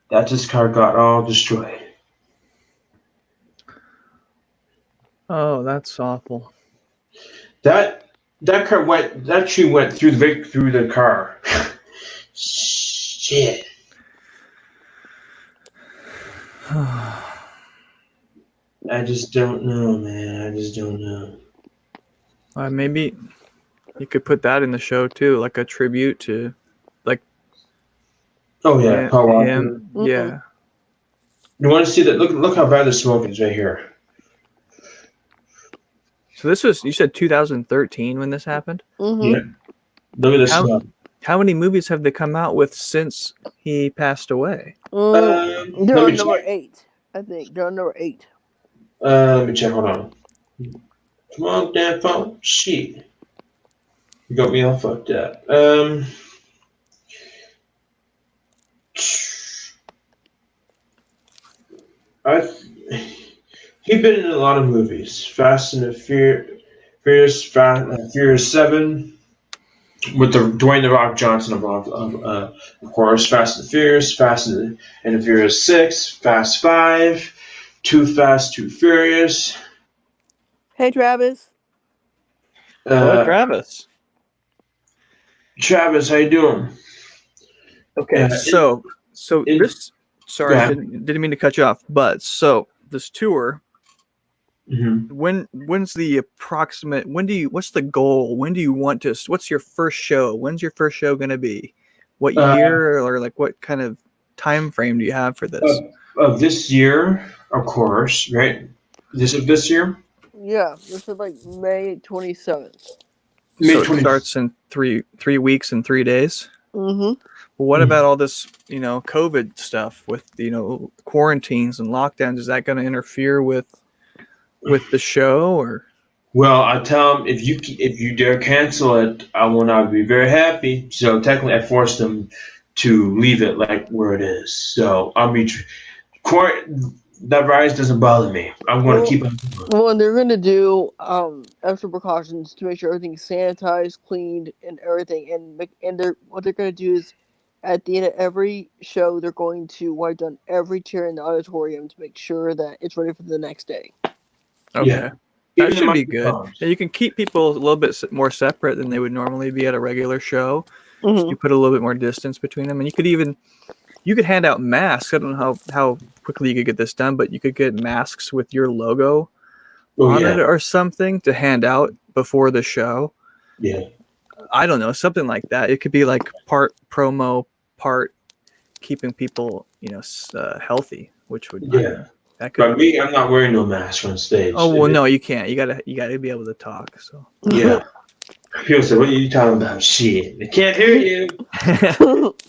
That his car got all destroyed. oh, that's awful. That tree went through the car. Shit. I just don't know, man. I just don't know. Maybe you could put that in the show too, like a tribute to, like, Oh yeah, Paul Walker. him. Mhm. Yeah. You want to see that? Look how bad the smoke is right here. So this was, you said 2013 when this happened? Mm-hmm. Yeah. Look at the smoke. How many movies have they come out with since he passed away? They're Let on me number check. 8. I think they're on number 8. Let me check. Hold on. Come on, damn phone. Shit. You got me all fucked up. He's been in a lot of movies. Fast and the Furious 7 with the Dwayne the Rock Johnson of course. Fast and the Furious, Fast and the Furious 6, Fast 5, Too Fast, Too Furious. Hey, Travis. Hello, Travis. Travis, how you doing? Okay, so this. Sorry, Yeah. didn't mean to cut you off, but so this tour. Mm-hmm. When's the approximate? What's the goal? When do you want to? What's your first show? When's your first show going to be? What year, or like what kind of time frame do you have for this? Of this year, of course, right? This year? Yeah, this is like May 27th. So it starts in three weeks and 3 days. Mm-hmm. Well, what about all this, COVID stuff with, quarantines and lockdowns? Is that going to interfere with the show, or? Well, I tell them if you dare cancel it, I will not be very happy. So technically, I forced them to leave it like where it is. So I'll be that rise doesn't bother me. I'm going to keep on going. Well, and they're going to do extra precautions to make sure everything's sanitized, cleaned, and everything. And what they're going to do is, at the end of every show, they're going to wipe down every chair in the auditorium to make sure that it's ready for the next day. Okay. Yeah. That should be good. And you can keep people a little bit more separate than they would normally be at a regular show. Mm-hmm. You put a little bit more distance between them, and you could hand out masks. I don't know how quickly you could get this done, but you could get masks with your logo on it or something to hand out before the show. Yeah. I don't know, something like that. It could be like part promo, part keeping people, healthy, which would that could. But me, I'm not wearing no mask on stage. Oh well, no, you can't. You gotta be able to talk. So yeah. People say, "What are you talking about? Shit, they can't hear you."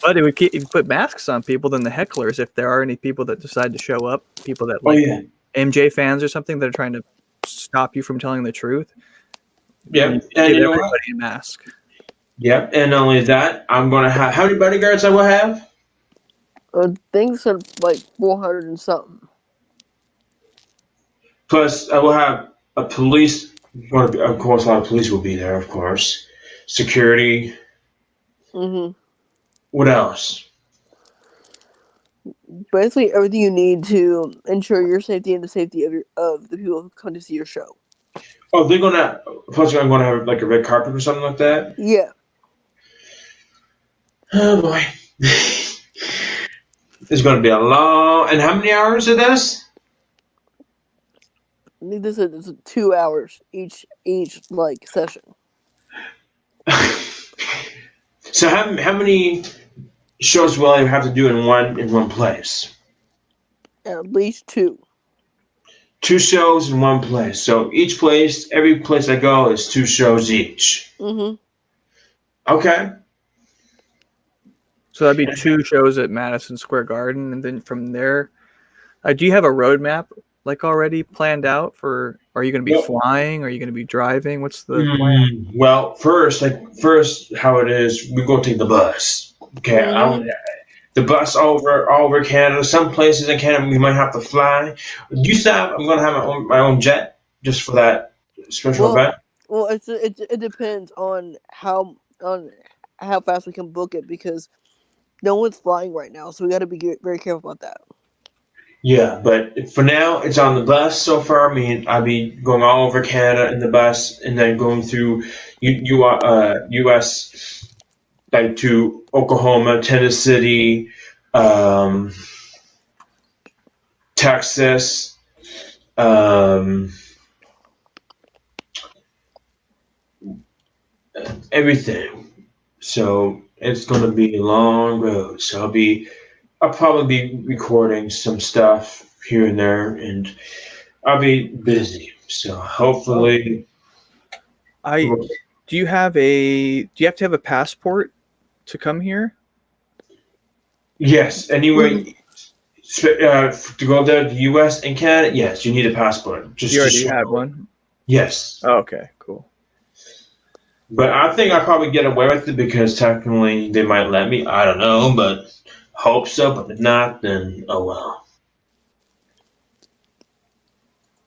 But it would if you put masks on people, then the hecklers, if there are any people that decide to show up, people that MJ fans or something that are trying to stop you from telling the truth. Yeah, and you know everybody what? a mask. Yep, and not only that, I'm going to have how many bodyguards I will have? I think so, like 400 and something. Plus, I will have a police. Of course, a lot of police will be there. Of course, security. Mm-hmm. What else? Basically, everything you need to ensure your safety and the safety of the people who come to see your show. Oh, they're gonna. Plus, I'm gonna have like a red carpet or something like that. Yeah. Oh boy. It's going to be a long. And how many hours of this? I think this is 2 hours each like session. So how many shows will I have to do in one place? At least two. 2 shows in one place. So each place, every place I go is 2 shows each. Mm-hmm. Okay. So that'd be 2 shows at Madison Square Garden, and then from there, do you have a roadmap like already planned out for? Are you going to be Well, flying? Are you going to be driving? What's the plan? well, first, how it is, we go take the bus. Okay, Mm-hmm. the bus over Canada. Some places in Canada we might have to fly. You said I'm gonna have my own jet just for that special Well, event. well, it depends on how fast we can book it because no one's flying right now, so we got to be very careful about that. Yeah, but for now it's on the bus so far. I mean, I'll be going all over Canada in the bus, and then going through U.S. like to Oklahoma, Tennessee, um, Texas. Um, Everything. So it's going to be a long road. So I'll probably be recording some stuff here and there, and I'll be busy. So hopefully, I do you have to have a passport to come here? yes. Mhm. Anyway, to go there, the U.S. and Canada, yes, you need a passport. Just You to already show. have one. Yes, Oh, okay, cool. but I think I'll probably get away with it because technically they might let me. I don't know, but hope so. But if not, then oh well.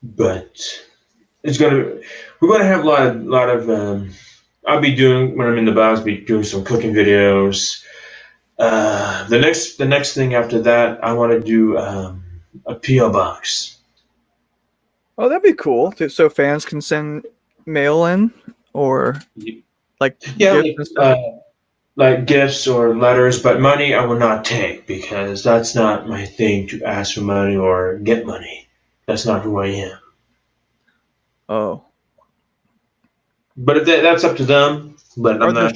But it's gonna we're gonna have a lot of I'll be doing when I'm in the bus. I'll be doing some cooking videos. The next thing after that, I want to do a PO box. Oh, that'd be cool. So fans can send mail in or like Yeah, gifts and stuff. like gifts or letters, but money I will not take because that's not my thing to ask for money or get money. That's not who I am. Oh, But if that's up to them. But are I'm not.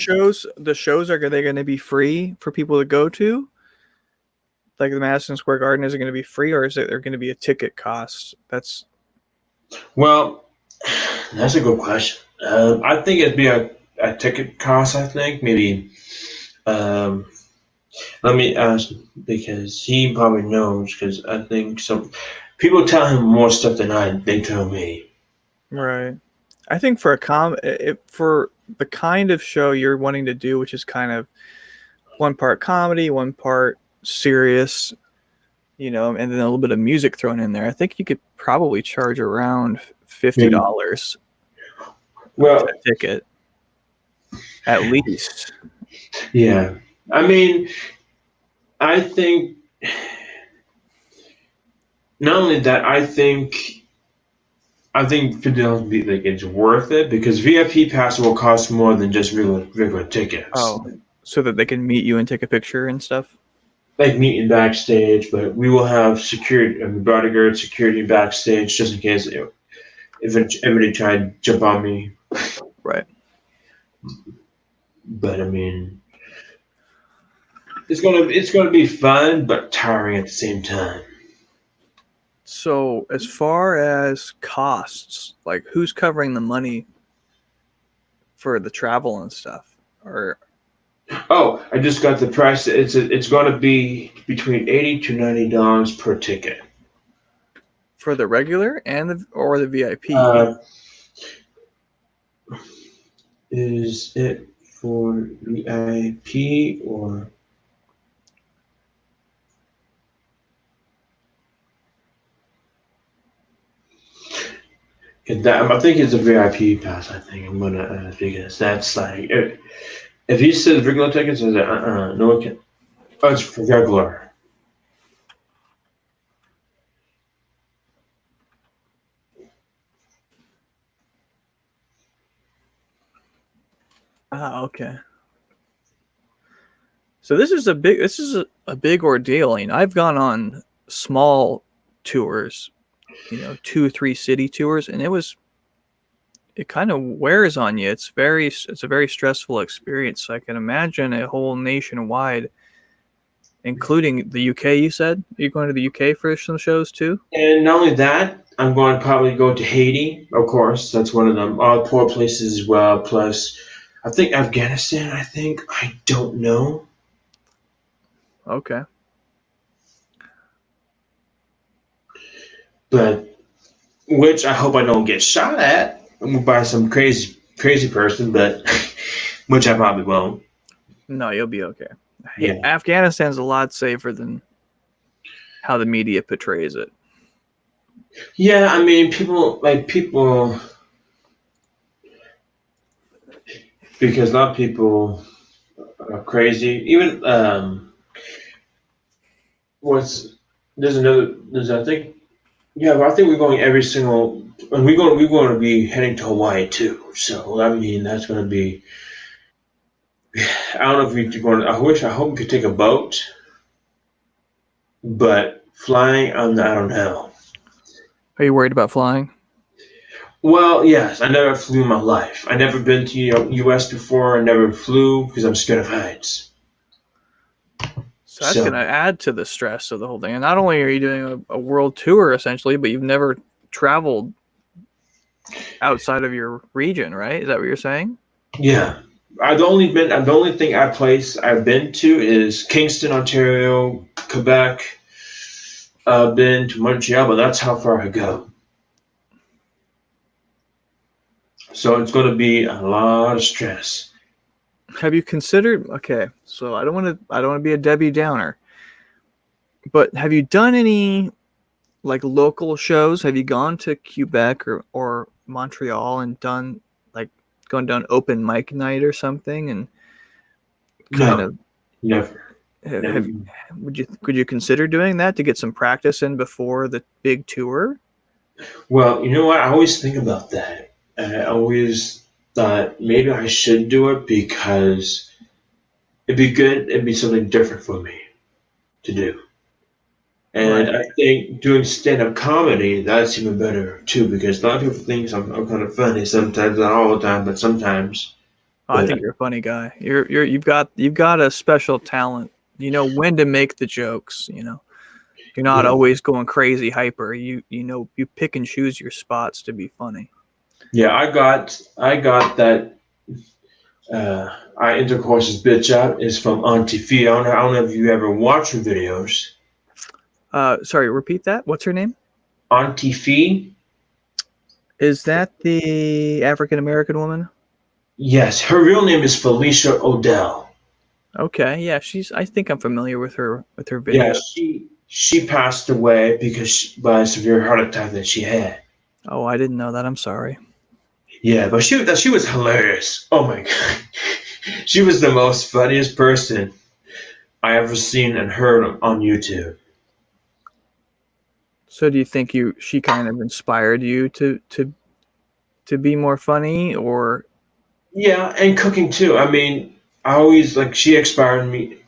the shows are they going to be free for people to go to? Like the Madison Square Garden, is it going to be free or is it there going to be a ticket cost? That's Well, that's a good question. I think it'd be a ticket cost. I think maybe. Um, Let me ask because he probably knows. Because I think some people tell him more stuff than they tell me. right. I think for for the kind of show you're wanting to do, which is kind of one part comedy, one part serious, and then a little bit of music thrown in there. I think you could probably charge around Maybe. $50 Well, a ticket, at least. yeah. I mean, I think not only that. I think $50 be like it's worth it because VIP pass will cost more than just regular tickets. Oh, so that they can meet you and take a picture and stuff. Like meeting backstage, but we will have security, bodyguard security backstage just in case if anybody tried to jump on me. Right. But I mean, it's gonna be fun, but tiring at the same time. So as far as costs, like who's covering the money for the travel and stuff? Or Oh, I just got the price. It's gonna be between $80 to $90 per ticket. for the regular and the VIP? Uh, is it for VIP or? I think it's a VIP pass. I think I'm gonna because that's like if he says regular tickets, is it no it can. Oh, it's for regular. Ah, okay. So this is a big ordeal. You know, I've gone on small tours, 2-3 city tours, and it kind of wears on you. It's a very stressful experience. So I can imagine a whole nationwide, including the UK. You said you're going to the UK for some shows too. And not only that, I'm going to probably go to Haiti. Of course, that's one of them. All poor places as well. Plus, I think Afghanistan. I don't know. Okay. But which I hope I don't get shot at by some crazy person, but which I probably won't. No, you'll be okay. Yeah. Afghanistan's a lot safer than how the media portrays it. Yeah, I mean, people, because a lot of people are crazy. Even what's there's I think yeah, but I think we're going every single, and we're going to be heading to Hawaii too. So I mean, that's going to be. I don't know if we're going. I hope we could take a boat, but flying, I don't know. Are you worried about flying? Well, yes, I never flew in my life. I never been to U.S. before. I never flew because I'm scared of heights. So that's going to add to the stress of the whole thing. And not only are you doing a world tour essentially, but you've never traveled outside of your region, right? Is that what you're saying? Yeah, the only thing I've been to is Kingston, Ontario, Quebec. I've been to Montreal, but that's how far I go. So it's going to be a lot of stress. Have you considered? Okay, so I don't want to be a Debbie Downer, but have you done any like local shows? Have you gone to Quebec or Montreal and done like gone down open mic night or something and kind of never. Would you consider doing that to get some practice in before the big tour? Well, you know what? I always think about that. I always thought maybe I should do it because it'd be good. It'd be something different for me to do. And right. I think doing stand-up comedy, that's even better too, because a lot of people think I'm kind of funny sometimes, not all the time, but sometimes. I think you're a funny guy. You've got a special talent. You know when to make the jokes. You're not always going crazy hyper. You pick and choose your spots to be funny. Yeah, I got that. I intercourse's bitch out is from Auntie Fee. I don't know if you ever watched her videos. Sorry, repeat that. What's her name? Auntie Fee. Is that the African American woman? Yes, her real name is Felicia Odell. Okay, yeah, I think I'm familiar with her videos. Yeah, she passed away by a severe heart attack that she had. Oh, I didn't know that. I'm sorry. Yeah, but she was hilarious. Oh my god, she was the most funniest person I ever seen and heard on YouTube. So, do you think she kind of inspired you to be more funny, or? Yeah, and cooking too. I mean, I always she inspired me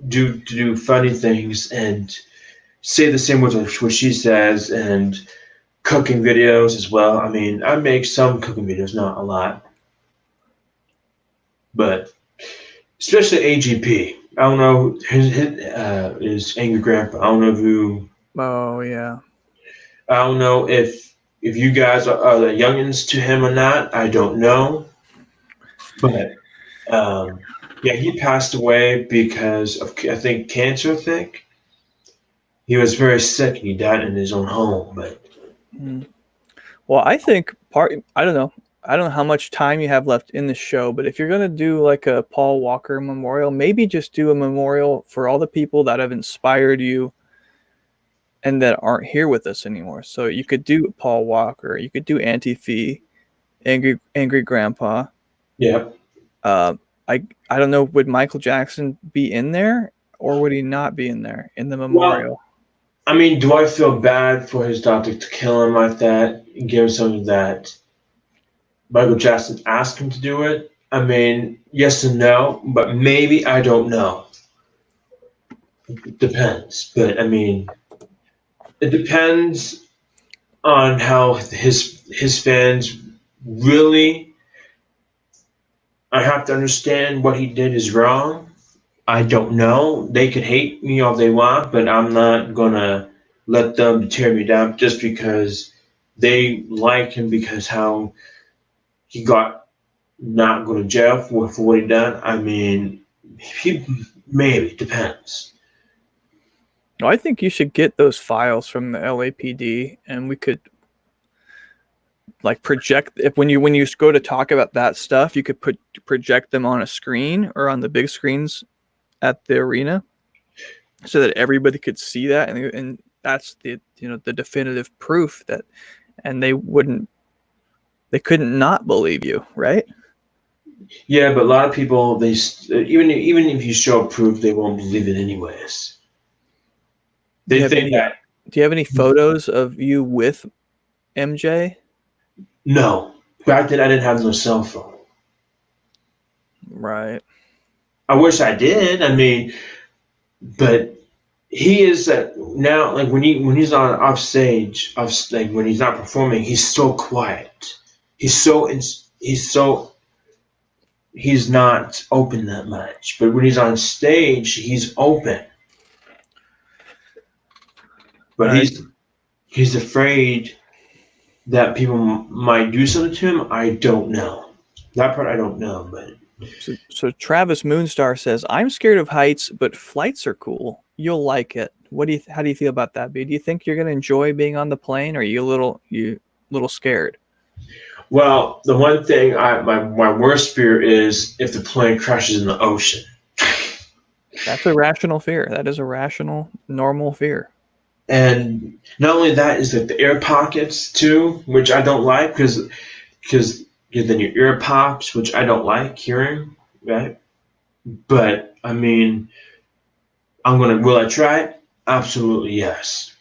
to do funny things and say the same words what she says, and cooking videos as well. I mean, I make some cooking videos, not a lot, but especially AGP. I don't know his Angry Grandpa. I don't know if you. Oh yeah. I don't know if you guys are the youngins to him or not. I don't know, but yeah, he passed away because of I think cancer. I think he was very sick and he died in his own home, but. Well, I think I don't know how much time you have left in the show, but if you're going to do like a Paul Walker memorial, maybe just do a memorial for all the people that have inspired you and that aren't here with us anymore. So you could do Paul Walker, you could do Auntie Fee, Angry Grandpa. Yeah. I don't know, would Michael Jackson be in there or would he not be in there in the memorial? Well, I mean, do I feel bad for his doctor to kill him like that, give something that Michael Jackson asked him to do it? I mean, yes and no, but maybe I don't know. depends. But I mean, it depends on how his fans really. I have to understand what he did is wrong. I don't know. They could hate me all they want, but I'm not gonna let them tear me down just because they like him because how he got not go to jail for what he done. I mean, he maybe depends. I think you should get those files from the LAPD, and we could like project if when you go to talk about that stuff, you could project them on a screen or on the big screens at the arena, so that everybody could see that, and that's the the definitive proof that, and they couldn't not believe you, right? Yeah, but a lot of people even if you show proof, they won't believe it anyways. They think that Do you have any photos of you with MJ? no. Back then, I didn't have no cell phone. Right. I wish I did. I mean, but he is now like when he's on off stage, like when he's not performing, he's so quiet. He's not open that much. But when he's on stage, he's open. But he's afraid that people might do something to him. I don't know. That part I don't know, but so Travis Moonstar says, "I'm scared of heights, but flights are cool. You'll like it." How do you feel about that, B? Do you think you're gonna enjoy being on the plane, or are you a little scared? well, the one thing my worst fear is if the plane crashes in the ocean. That's a rational fear. That is a rational, normal fear. And not only that is the air pockets too, which I don't like because then your ear pops, which I don't like hearing, right? But I mean, will I try it? Absolutely yes.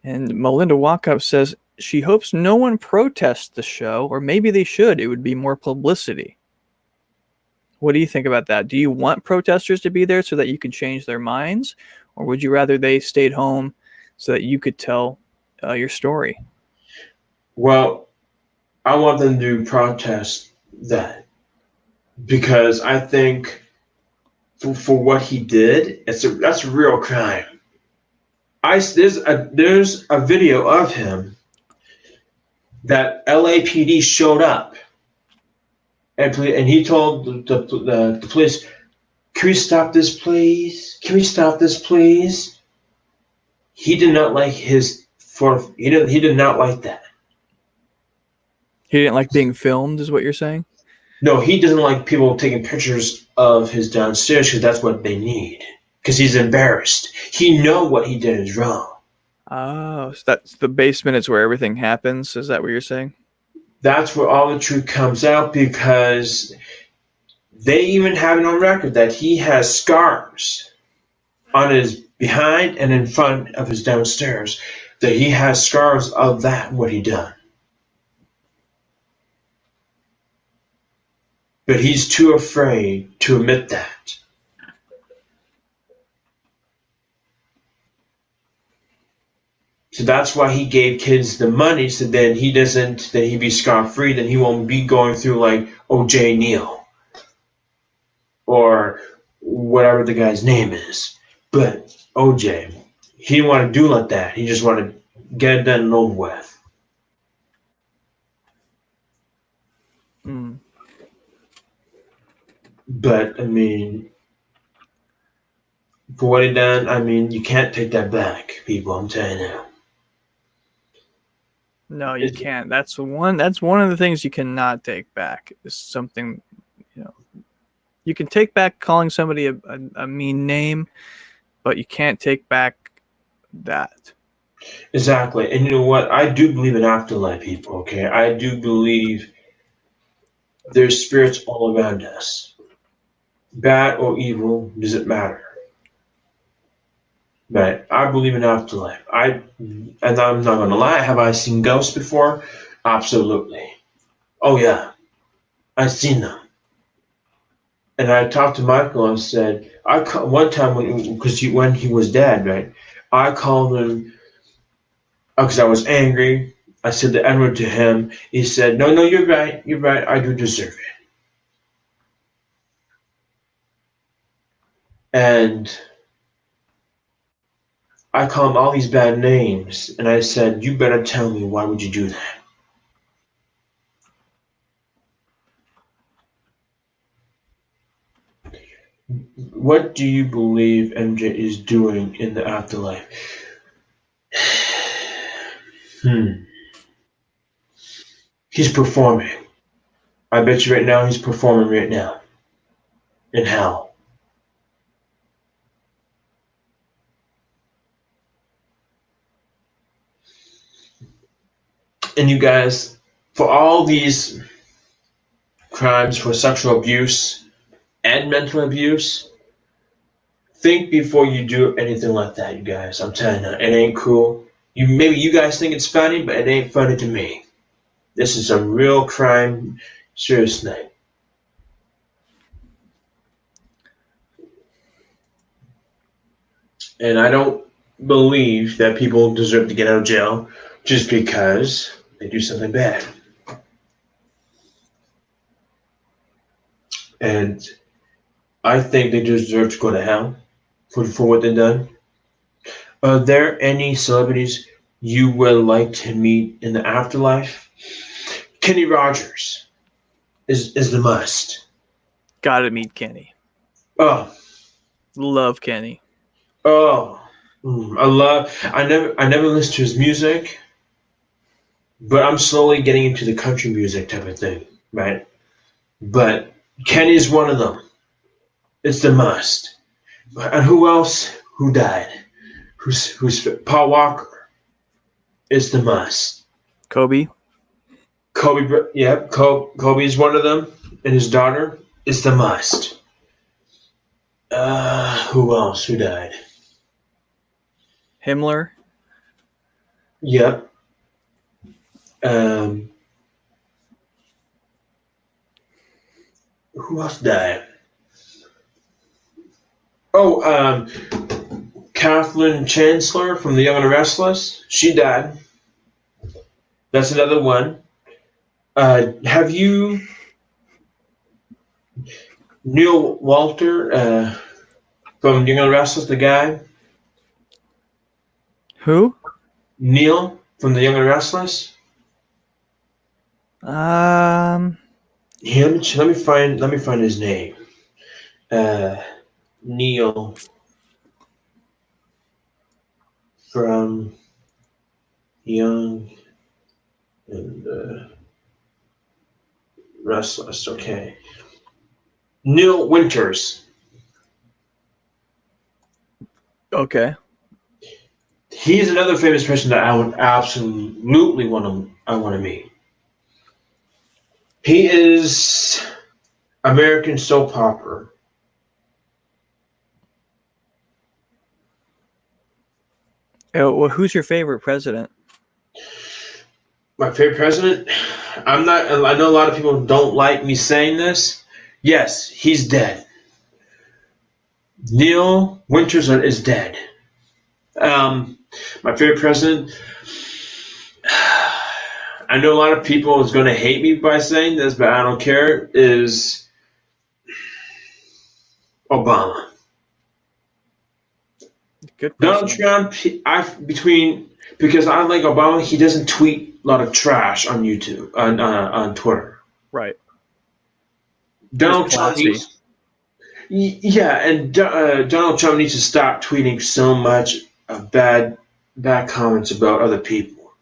And Melinda Walkup says she hopes no one protests the show, or maybe they should. It would be more publicity. What do you think about that? Do you want protesters to be there so that you can change their minds? Or would you rather they stayed home so that you could tell your story? Well, I want them to protest that because I think for what he did, that's a real crime. There's a video of him that LAPD showed up and he told the police, "Can we stop this, please? Can we stop this, please?" He did not like he did not like that. He didn't like being filmed, is what you're saying? No, he doesn't like people taking pictures of his downstairs because that's what they need. Because he's embarrassed. He know what he did is wrong. Oh, so that's the basement is where everything happens. Is that what you're saying? That's where all the truth comes out because they even have it on record that he has scars on his behind and in front of his downstairs. That he has scars of that, what he done. But he's too afraid to admit that. So that's why he gave kids the money so then he'd be scar-free, then he won't be going through like O.J. Neal or whatever the guy's name is. But O.J., he didn't want to do like that. He just wanted to get it done and over with. Mm. But, I mean, for what he done, I mean, you can't take that back, people, I'm telling you. No, you can't. That's one of the things you cannot take back. Is something, you can take back calling somebody a mean name, but you can't take back that. Exactly. And you know what? I do believe in afterlife, people, okay? I do believe there's spirits all around us. Bad or evil, doesn't matter. But I believe in afterlife. And I'm not going to lie. Have I seen ghosts before? Absolutely. Oh, yeah. I've seen them. And I talked to Michael and said, one time when he was dead, right? I called him because I was angry. I said the N word to him. He said, "No, you're right. You're right. I do deserve it." And I called him all these bad names, and I said, "You better tell me why would you do that?" What do you believe MJ is doing in the afterlife? He's performing. I bet you right now he's performing right now. In hell. And you guys, for all these crimes for sexual abuse and mental abuse, think before you do anything like that, you guys. I'm telling you, it ain't cool. Maybe you guys think it's funny, but it ain't funny to me. This is a real crime, serious thing. And I don't believe that people deserve to get out of jail just because they do something bad. And I think they deserve to go to hell for what they've done. Are there any celebrities you would like to meet in the afterlife? Kenny Rogers is the must. Gotta meet Kenny. Oh, Love Kenny. oh, I never listened to his music, but I'm slowly getting into the country music type of thing, right? But Kenny's one of them. It's the must. And who else? Who died? Who's Paul Walker? Is the must. Kobe. Kobe's one of them, and his daughter is the must. Who else? Who died? Himmler. Yep. Who else died? Oh, Kathleen Chancellor from The Young and the Restless. She died. That's another one. Have you Neil Walter from Young and the Restless, the guy? Who? Neil from The Young and the Restless? Um, Him. Let me find his name. Neil from Young and Restless. Okay. Neil Winters. Okay. He's another famous person that I would absolutely want to meet. He is American soap opera. Well, who's your favorite president? My favorite president? I know a lot of people don't like me saying this. Yes, he's dead. Neil Winters is dead. My favorite president. I know a lot of people is going to hate me by saying this, but I don't care. Is Obama. Good Donald president. Trump. Because I like Obama. He doesn't tweet a lot of trash on YouTube on Twitter. Right. Donald Trump classy. Donald Trump needs to stop tweeting so much of bad comments about other people.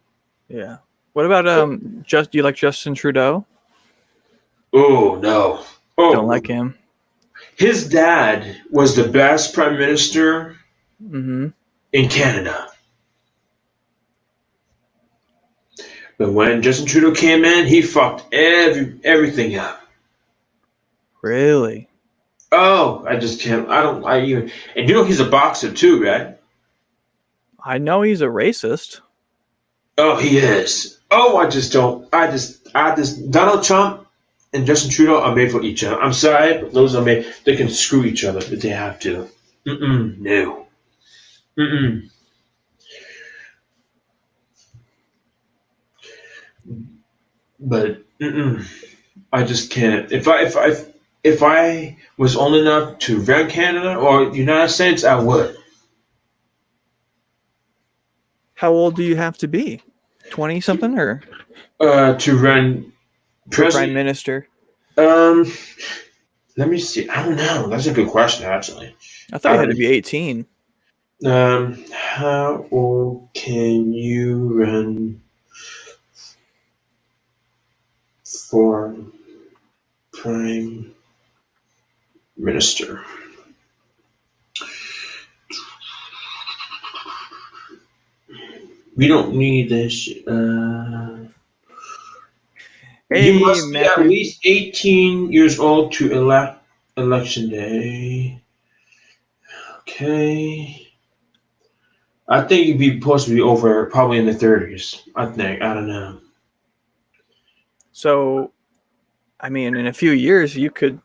Yeah. What about do you like Justin Trudeau? Oh no. Oh, Don't like him. His dad was the best prime minister Mm-hmm. in Canada. But when Justin Trudeau came in, he fucked everything up. Really? Oh, I just can't. And you know he's a boxer too, right? I know he's a racist. Oh, he is. Oh, I just Donald Trump and Justin Trudeau are made for each other. I'm sorry, but those are made. They can screw each other if they have to. No. But I just can't. If I was old enough to run Canada or the United States, I would. How old do you have to be? 20 something or To run prime minister? Let me see. I don't know. That's a good question, actually. I thought you had to be 18. How old can you run for prime minister? We don't need this. Hey, You must be at Matthew. least 18 years old to elect election day. Okay. I think you'd be supposed to be over probably in the 30s. I think. I don't know. So, I mean, in a few years, you could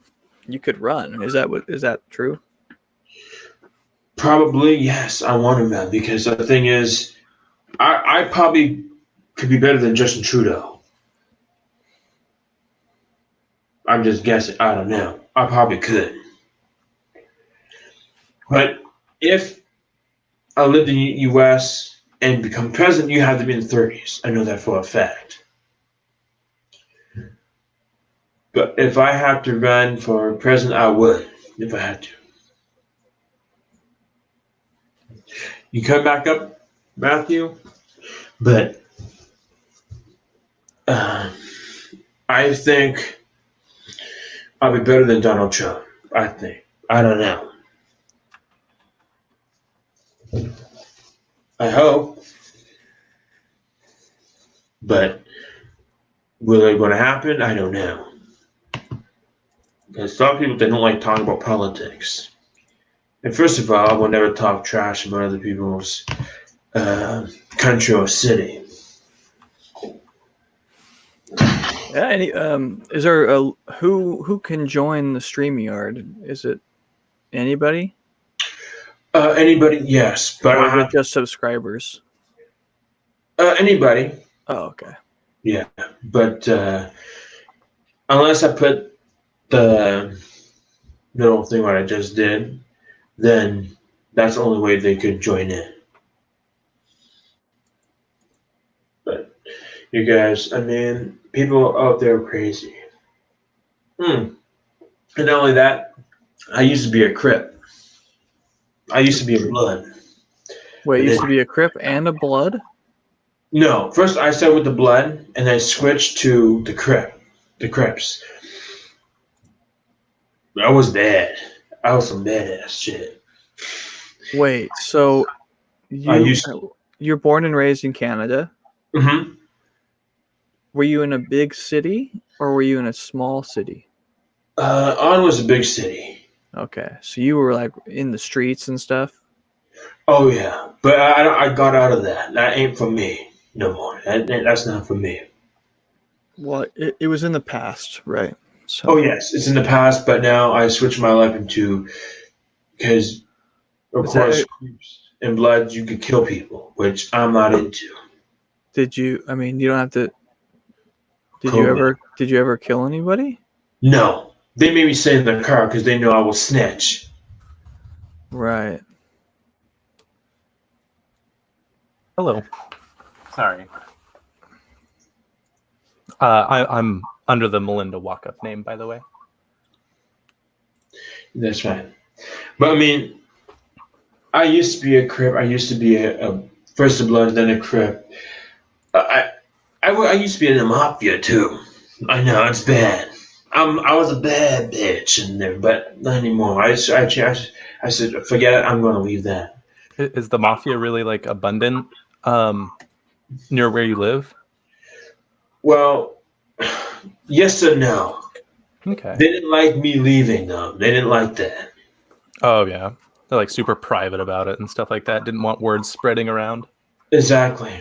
run. Is that true? Probably, yes. I want to run because the thing is, I probably could be better than Justin Trudeau. I'm just guessing. I don't know. I probably could. But if I lived in the U.S. and become president, you have to be in the 30s. I know that for a fact. But if I have to run for president, I would. If I had to. You come back up, Matthew. But I think I'll be better than Donald Trump. I think. I don't know. I hope. But will it going to happen? I don't know. Because some people, they don't like talking about politics. And first of all, I will never talk trash about other people's country or city. Yeah. Is there who can join the StreamYard? Is it anybody? Anybody? Yes, but Or I is it have just subscribers? anybody. Oh, okay. Yeah, but unless I put the little thing what I just did, then that's the only way they could join in. But you guys, I mean, people out there are crazy. And not only that, I used to be a Crip. I used to be a Blood. Wait, it used to be a Crip and a Blood? No, first I started with the Blood, and then I switched to the Crips. I was bad. I was some badass shit. Wait, so you're born and raised in Canada. Mm-hmm. Were you in a big city or were you in a small city? Ottawa's a big city. Okay, so you were like in the streets and stuff? Oh yeah, but I got out of that. That ain't for me no more. That's not for me. Well, it was in the past, right? So. Oh yes, it's in the past, but now I switched my life into because of course in Blood you could kill people, which I'm not into. Did you? I mean, you don't have to. Did you ever kill anybody? No, they made me stay in the car because they know I will snitch. Right. Hello. Sorry. I'm under the Melinda Walkup name, by the way. That's right. But I mean, I used to be a Crip. I used to be a first a Blood, then a Crip. I used to be in the mafia too. I know it's bad. I was a bad bitch in there, but not anymore. I said, forget it. I'm going to leave that. Is the mafia really like abundant near where you live? Well, yes and no. Okay. They didn't like me leaving though. They didn't like that. Oh yeah, they're like super private about it and stuff like that. Didn't want words spreading around. Exactly.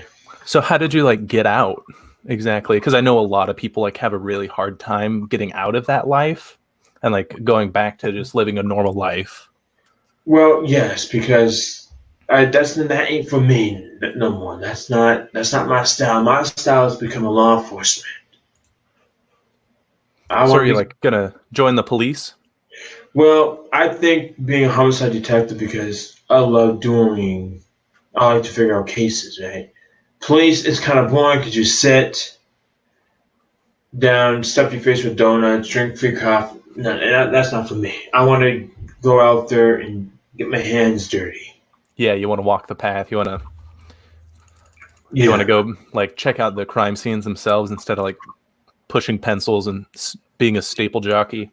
So how did you like get out? exactly. Because I know a lot of people like have a really hard time getting out of that life and like going back to just living a normal life. Well, yes, because that ain't for me no more. That's not my style. My style is become a law enforcement. I So want are to you be. like gonna join the police? Well, I think being a homicide detective because I love doing. I like to figure out cases. Right. Police is kind of boring because you sit down, stuff your face with donuts, drink free coffee. No, that's not for me. I want to go out there and get my hands dirty. Yeah, you want to walk the path. You want to Yeah, go like check out the crime scenes themselves instead of like pushing pencils and being a staple jockey.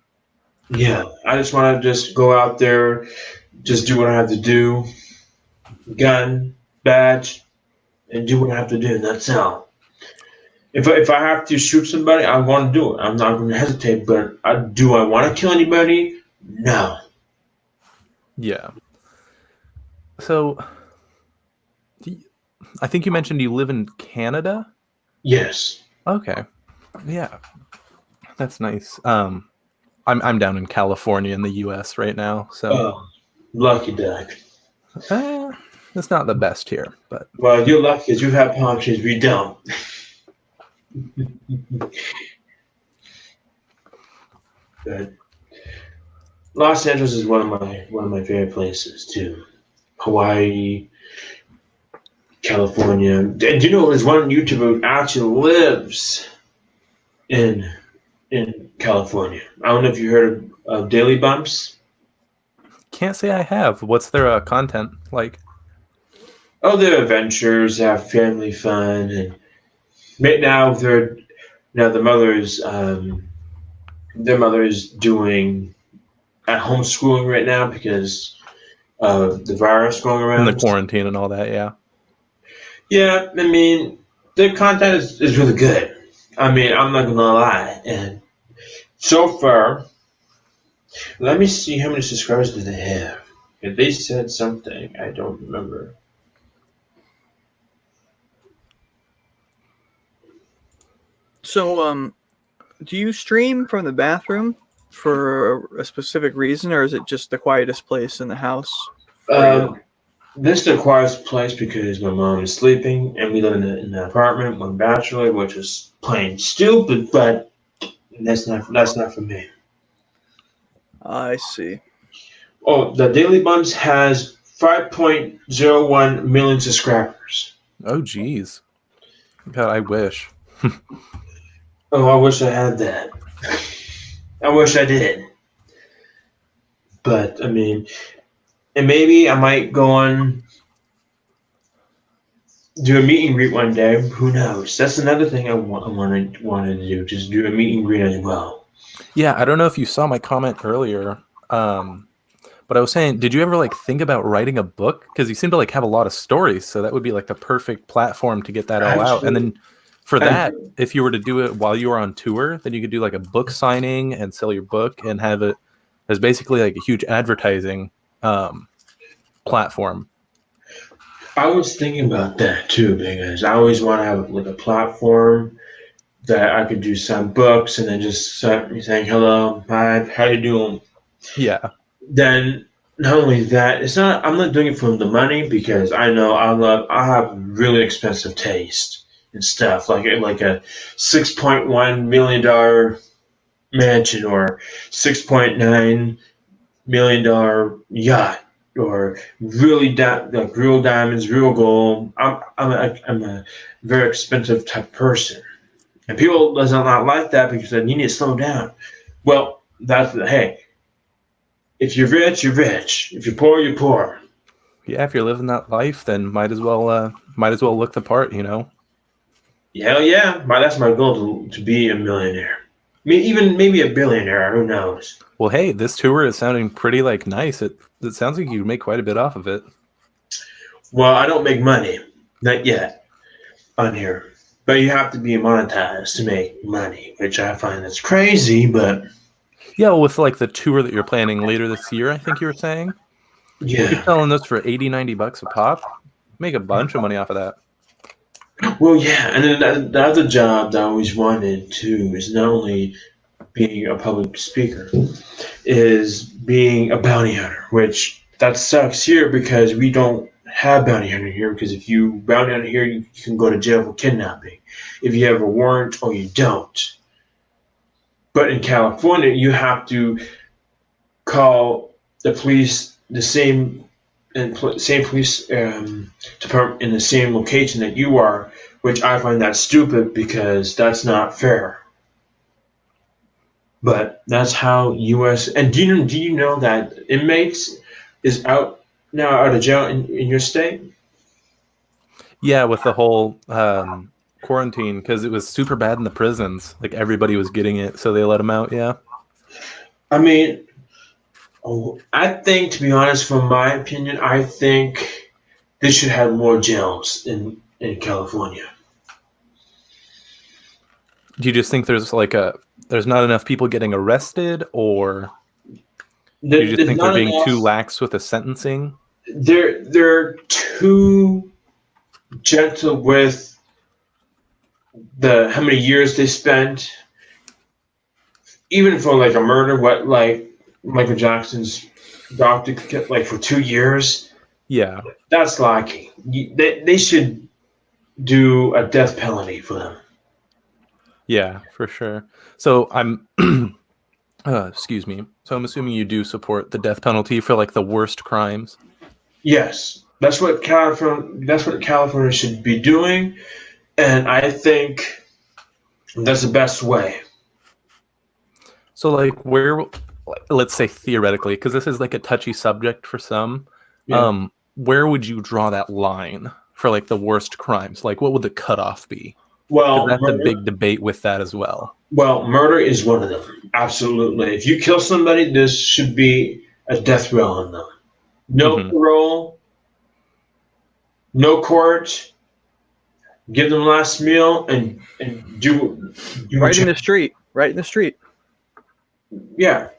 yeah. I just want to just go out there, just do what I have to do, gun, badge, and do what I have to do. That's all. If I have to shoot somebody, I want to do it. I'm not going to hesitate. But do I want to kill anybody? No. Yeah. So I think you mentioned you live in Canada. Yes. Okay. Yeah, that's nice. I'm down in California in the U.S. right now, so Oh, lucky duck. it's not the best here, but Well, you're lucky because you have palm trees. We don't. But Los Angeles is one of my favorite places too. Hawaii, California. And do you know there's one YouTuber who actually lives in California? I don't know if you heard of Daily Bumps. can't say I have. What's their content like? Oh, their adventures, have family fun, and right now the mother is doing at homeschooling right now because of the virus going In around. the quarantine and all that, yeah. Yeah, I mean, their content is really good. I mean, I'm not gonna lie. And so far, let me see how many subscribers do they have. If they said something, I don't remember. So, do you stream from the bathroom for a specific reason, or is it just the quietest place in the house? This is the quietest place because my mom is sleeping, and we live in an apartment, one bachelor, which is plain stupid, but that's not for me. I see. Oh, the Daily Bumps has 5.01 million subscribers. Oh, geez. God, I wish. Oh, I wish I had that. I wish I did. But I mean, and maybe I might go on do a meet and greet one day. Who knows? That's another thing I wanted to do. Just do a meet and greet as well. Yeah, I don't know if you saw my comment earlier, but I was saying, did you ever like think about writing a book? Because you seem to like have a lot of stories, so that would be like the perfect platform to get that all out. And then for that, if you were to do it while you were on tour, then you could do like a book signing and sell your book and have it as basically like a huge advertising platform. I was thinking about that too because I always want to have like a platform that I could do some books and then just start me saying hello, hi, how you doing? Yeah. Then not only that, I'm not doing it for the money because I know I have really expensive taste and stuff like a $6.1 million mansion or $6.9 million yacht or really like real diamonds, real gold. I'm a very expensive type of person, and people doesn't not like that because then you need to slow down. Well, hey. If you're rich, you're rich. If you're poor, you're poor. Yeah, if you're living that life, then might as well look the part, you know. Hell yeah, that's my goal to be a millionaire. I mean, even maybe a billionaire. Who knows? Well, hey, this tour is sounding pretty like nice. It sounds like you make quite a bit off of it. Well, I don't make money, not yet, on here. But you have to be monetized to make money, which I find that's crazy. But yeah, well, with like the tour that you're planning later this year, I think you were saying. Yeah. You're selling those for $80-$90 a pop. Make a bunch of money off of that. Well, yeah, and then the other job that I always wanted too is not only being a public speaker, is being a bounty hunter, which that sucks here because we don't have bounty hunter here. Because if you bounty hunter here, you can go to jail for kidnapping. If you have a warrant or you don't. But in California, you have to call the police the same same police department in the same location that you are, which I find that stupid because that's not fair. But that's how U.S. And do you know that inmates is out now out of jail in your state? Yeah, with the whole quarantine, because it was super bad in the prisons. Like everybody was getting it, so they let them out. Yeah. I mean, I think, to be honest, from my opinion, I think they should have more jails in California. Do you just think there's there's not enough people getting arrested, or do you just think they're being too lax with the sentencing? They're too gentle with the how many years they spent, even for like a murder. What like Michael Jackson's doctor could get like for 2 years. Yeah, that's lacking. They should do a death penalty for them. Yeah, for sure. So I'm, excuse me. So I'm assuming you do support the death penalty for like the worst crimes. Yes, that's what California should be doing, and I think that's the best way. So like where, let's say theoretically, because this is like a touchy subject for some, where would you draw that line for like the worst crimes? Like what would the cutoff be? Well, that's a big debate with that as well. Well, murder is one of them. Absolutely. If you kill somebody, there should be a death row on them. No parole, no court. Give them last meal and do right in the street. Right in the street. Yeah.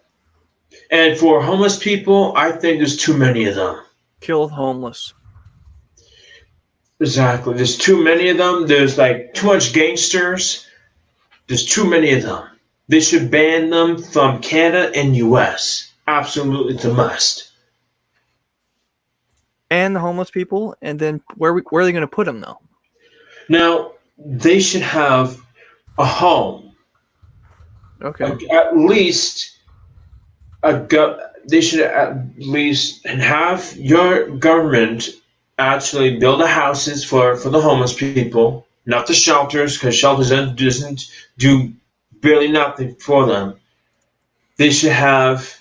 And for homeless people, I think there's too many of them. Kill homeless. Exactly. There's too many of them. There's like too much gangsters. There's too many of them. They should ban them from Canada and US. Absolutely, it's a must. And the homeless people, and then where are they going to put them though? Now they should have a home. Okay. At least they should at least have your government actually build the houses for the homeless people, not the shelters, because shelters doesn't do barely nothing for them. They should have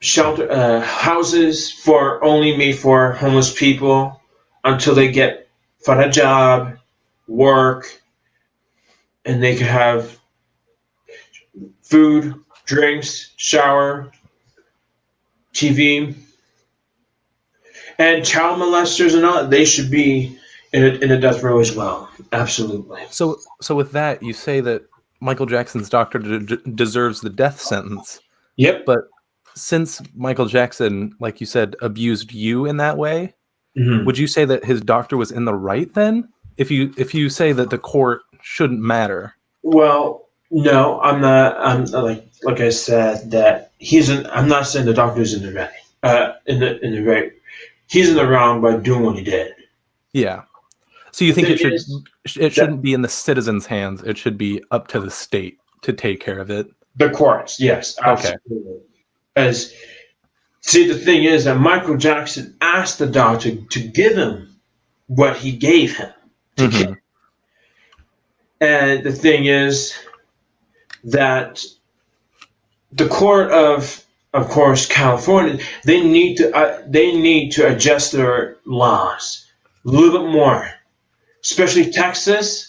shelter houses for only made for homeless people until they get find a job, work, and they could have food, drinks, shower, TV. And child molesters and all, they should be in a death row as well. Absolutely. So with that, you say that Michael Jackson's doctor deserves the death sentence. Yep. But since Michael Jackson, like you said, abused you in that way, would you say that his doctor was in the right then? If you say that the court shouldn't matter. Well, no, I'm not. I'm like I said that I'm not saying the doctor's in the right. In the right. He's in the wrong by doing what he did. Yeah. So you think it shouldn't be in the citizens' hands. It should be up to the state to take care of it. The courts, yes, absolutely. Okay. The thing is that Michael Jackson asked the doctor to give him what he gave him. And the thing is that the court of course, California, they need to adjust their laws a little bit more. Especially Texas,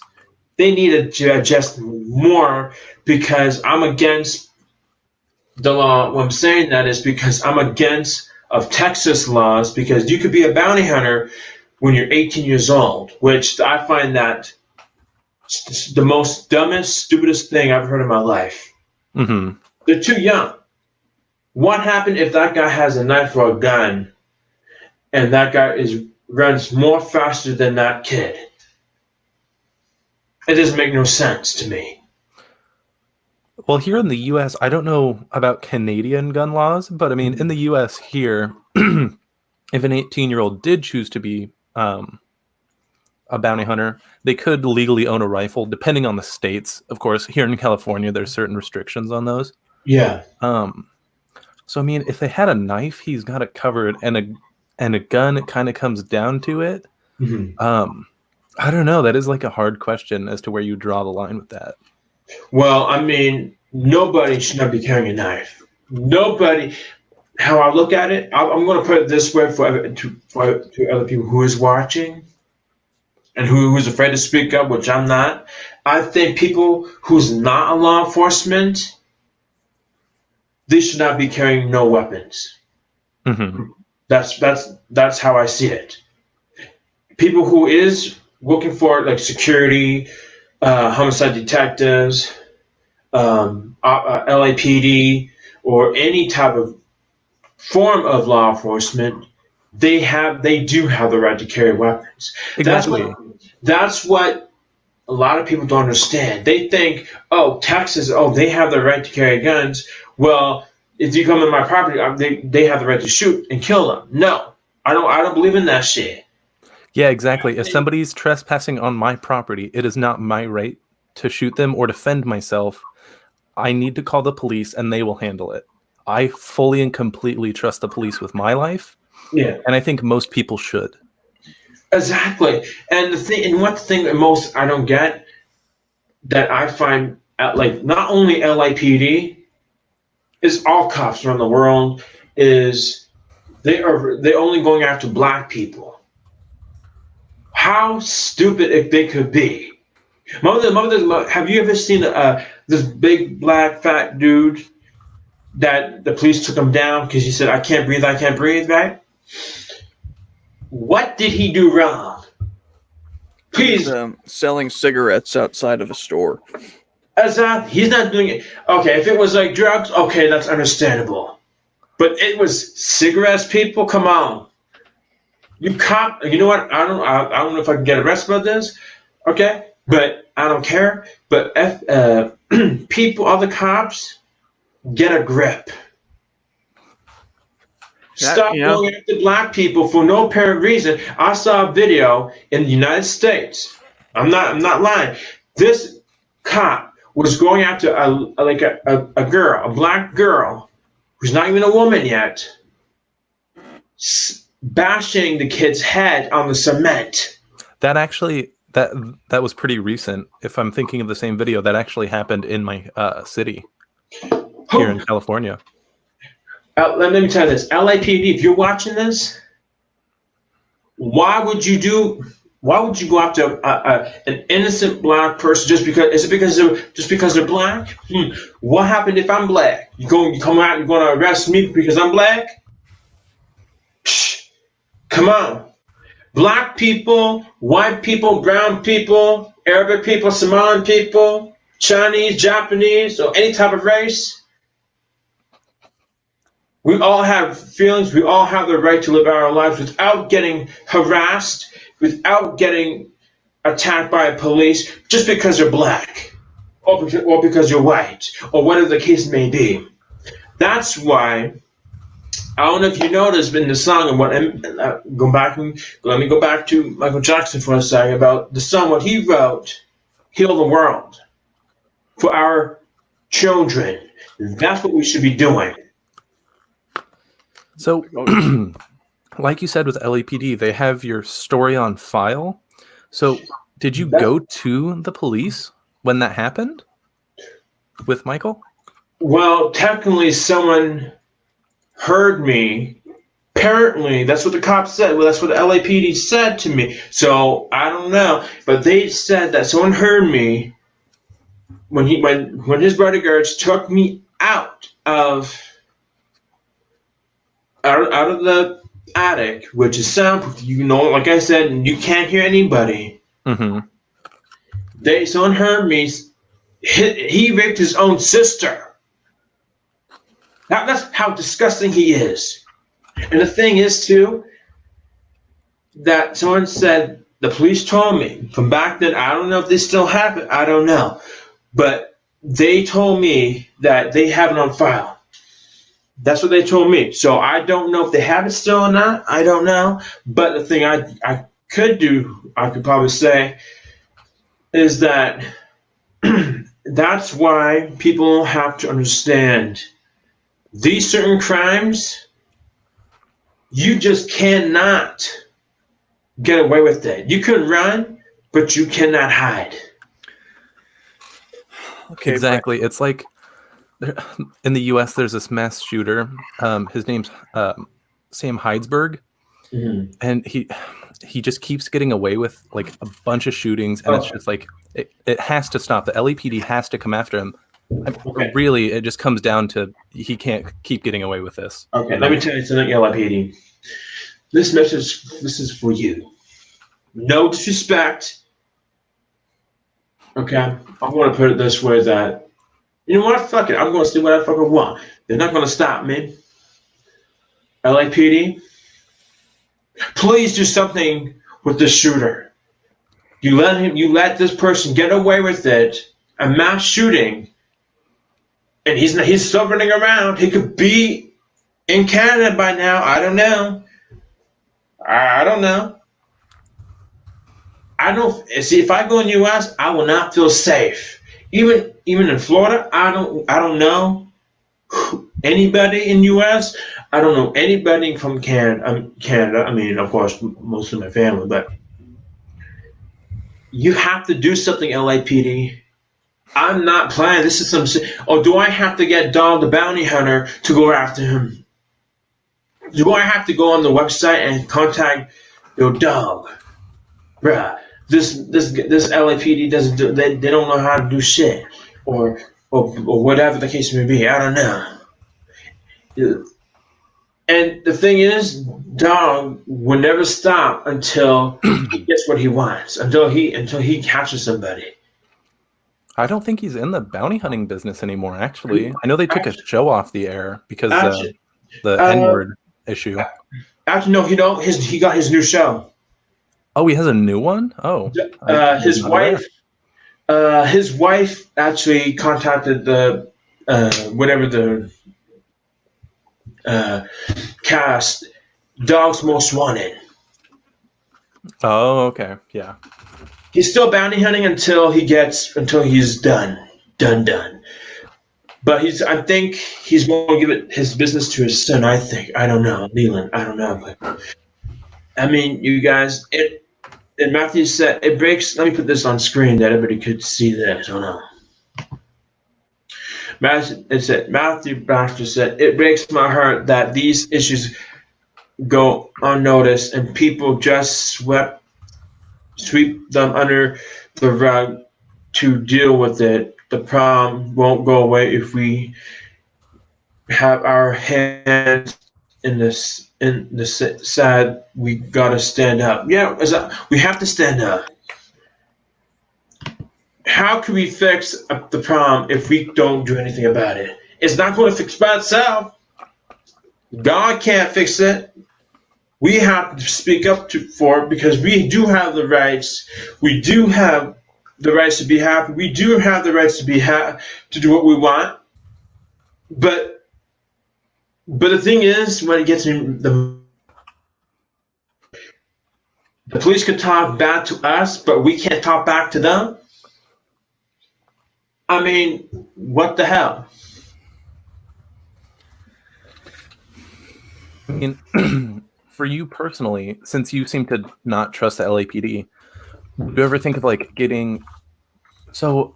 they need to adjust more because I'm against the law. What I'm saying that is because I'm against of Texas laws because you could be a bounty hunter when you're 18 years old, which I find that the most dumbest, stupidest thing I've heard in my life. They're too young. What happened if that guy has a knife or a gun and that guy is runs more faster than that kid. It doesn't make no sense to me. Well, here in the U.S., I don't know about Canadian gun laws, but I mean, in the U.S. here, if an 18-year-old did choose to be a bounty hunter, they could legally own a rifle, depending on the states. Of course, here in California, there's certain restrictions on those. Yeah. So I mean, if they had a knife, he's got it covered, and a gun, it kind of comes down to it. Mm-hmm. I don't know. That is like a hard question as to where you draw the line with that. Well, I mean, nobody should not be carrying a knife. Nobody. How I look at it, I'm going to put it this way to other people who is watching and who's afraid to speak up, which I'm not. I think people who's not in law enforcement, they should not be carrying no weapons. Mm-hmm. That's how I see it. People who is looking for like security, homicide detectives, LAPD, or any type of form of law enforcement, they do have the right to carry weapons. Exactly. That's what a lot of people don't understand. They think, oh, Texas, they have the right to carry guns. Well, if you come to my property, they have the right to shoot and kill them. No, I don't believe in that shit. Yeah, exactly. If somebody's trespassing on my property, it is not my right to shoot them or defend myself. I need to call the police and they will handle it. I fully and completely trust the police with my life. Yeah. And I think most people should. Exactly. And one thing that most I don't get, that I find like not only LAPD, is all cops around the world, is they're only going after black people. How stupid if they could be. Have you ever seen this big black fat dude that the police took him down because he said, I can't breathe, right? What did he do wrong? Please. Selling cigarettes outside of a store. He's not doing it. Okay, if it was like drugs, okay, that's understandable. But it was cigarettes, people, come on. You cop, you know what? I don't know if I can get arrested about this. Okay, but I don't care. But people, other cops, get a grip. Stop going after black people for no apparent reason. I saw a video in the United States. I'm not lying. This cop was going after a girl, a black girl, who's not even a woman yet, bashing the kid's head on the cement. That actually, that was pretty recent. If I'm thinking of the same video, that actually happened in my city here in California. Let me tell you this, LAPD, if you're watching this, why would you go after an innocent black person just because they're black? What happened if I'm black? You come out and you're going to arrest me because I'm black? Psh, come on. Black people, white people, brown people, Arabic people, Somalian people, Chinese, Japanese, or any type of race. We all have feelings. We all have the right to live our lives without getting harassed, without getting attacked by police just because they're black or because you're white or whatever the case may be. That's why, I don't know if you noticed in the song, let me go back to Michael Jackson for a second, about the song, what he wrote, Heal the World, for our children. That's what we should be doing. So, like you said with LAPD, they have your story on file. So, did you go to the police when that happened with Michael? Well, technically, someone heard me. Apparently, that's what the cops said. Well, that's what the LAPD said to me. So, I don't know. But they said that someone heard me when his bodyguards took me out of the attic, which is soundproof. Like I said, you can't hear anybody. Mm-hmm. Someone heard me. He raped his own sister. That's how disgusting he is. And the thing is, too, that someone said the police told me from back then. I don't know if this still happen. I don't know, but they told me that they have it on file. That's what they told me. So I don't know if they have it still or not. I don't know. But the thing I could do, I could probably say, is that that's why people have to understand these certain crimes, you just cannot get away with it. You can run, but you cannot hide. Okay, Exactly. It's like in the U.S. there's this mass shooter. His name's Sam Heidsberg, and he just keeps getting away with like a bunch of shootings, and it's just like it has to stop. The LAPD has to come after him. Okay. Really, it just comes down to he can't keep getting away with this. Okay, let me tell you something, LAPD. This message, this is for you. No disrespect. Okay, I'm going to put it this way that, you know what, fuck it, I'm going to say what I fucking want. They're not going to stop me. LAPD, please do something with this shooter. You let this person get away with it, a mass shooting, and he's still running around. He could be in Canada by now. I don't know. I don't know. I don't see if I go in the U.S., I will not feel safe. Even in Florida, I don't know anybody in U.S. I don't know anybody from Canada. I mean, of course, most of my family, but you have to do something, LAPD. I'm not playing. This is some. Or do I have to get Dog the Bounty Hunter to go after him? Do I have to go on the website and contact your dog? Bruh, this LAPD doesn't do. They don't know how to do shit, or whatever the case may be. I don't know. And the thing is, Dog will never stop until he gets what he wants. Until he catches somebody. I don't think he's in the bounty hunting business anymore. Actually, I know they took a show off the air because the N-word issue. Actually, no, he got his new show. Oh, he has a new one. Oh, his wife actually contacted the whatever the cast, Dog's Most Wanted. Oh, okay, yeah. He's still bounty hunting until he's done. But I think he's going to give it his business to his son. I don't know, Leland. I don't know, but I mean, you guys. And Matthew said it breaks. Let me put this on screen that everybody could see this. Oh no. Matthew Baxter said it breaks my heart that these issues go unnoticed and people just sweep them under the rug to deal with it. The problem won't go away if we have our hands in the side. We gotta stand up. Yeah, we have to stand up. How can we fix the problem if we don't do anything about it? It's not going to fix by itself. God can't fix it. We have to speak up for it because we do have the rights. We do have the rights to be happy. We do have the rights to be to do what we want. But the thing is, when it gets in the police can talk bad to us, but we can't talk back to them. I mean, what the hell? I mean, for you personally, since you seem to not trust the LAPD, do you ever think of like getting? So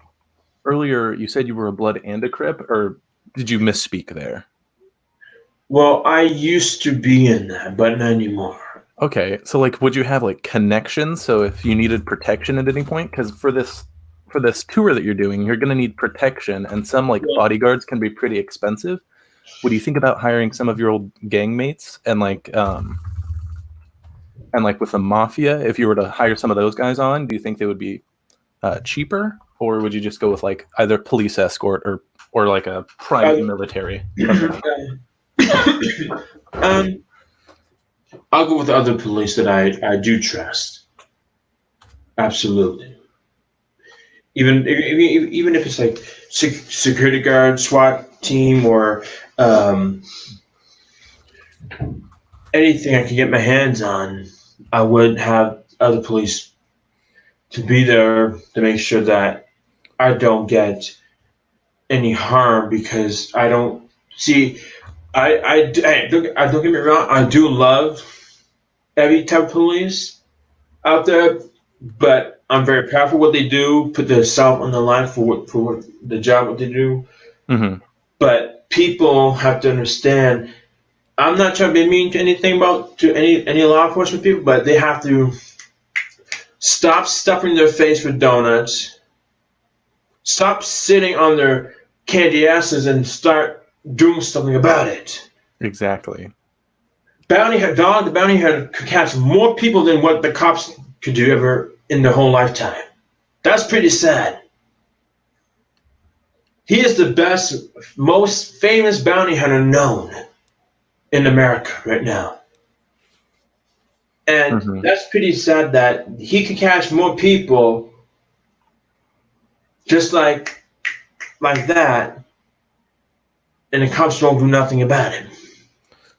earlier you said you were a Blood and a Crip, or did you misspeak there? Well, I used to be in that, but not anymore. Okay, so like, would you have like connections? So if you needed protection at any point, because for this tour that you're doing, you're going to need protection, and some like bodyguards can be pretty expensive. Would you think about hiring some of your old gang mates and like with the mafia? If you were to hire some of those guys on, do you think they would be cheaper, or would you just go with like either police escort or like a private military? I'll go with the other police that I do trust. Absolutely. Even if it's like security guard, SWAT team, or um, anything I can get my hands on, I would have other police to be there to make sure that I don't get any harm because I don't see. Don't get me wrong. I do love every type of police out there, but I'm very proud for what they do. Put themselves on the line for the job what they do. Mm-hmm. But people have to understand. I'm not trying to be mean to anything to any law enforcement people, but they have to stop stuffing their face with donuts. Stop sitting on their candy asses and start doing something about it. Exactly. The bounty hunter could catch more people than what the cops could do ever in their whole lifetime. That's pretty sad. He is the best, most famous bounty hunter known in America right now. And that's pretty sad that he could catch more people just like that, and the cops don't do nothing about it.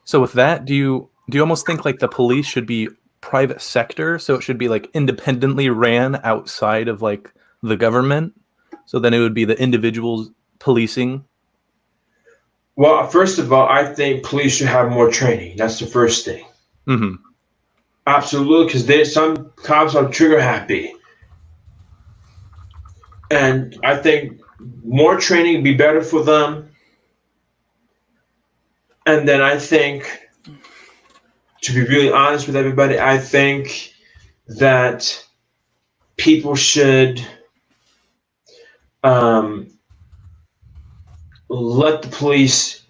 So with that, do you almost think like the police should be private sector? So it should be like independently ran outside of like the government? So then it would be the individuals policing? Well, first of all, I think police should have more training. That's the first thing. Mm-hmm. Absolutely, because some cops are trigger happy. And I think more training would be better for them. And then I think, to be really honest with everybody, I think that people should let the police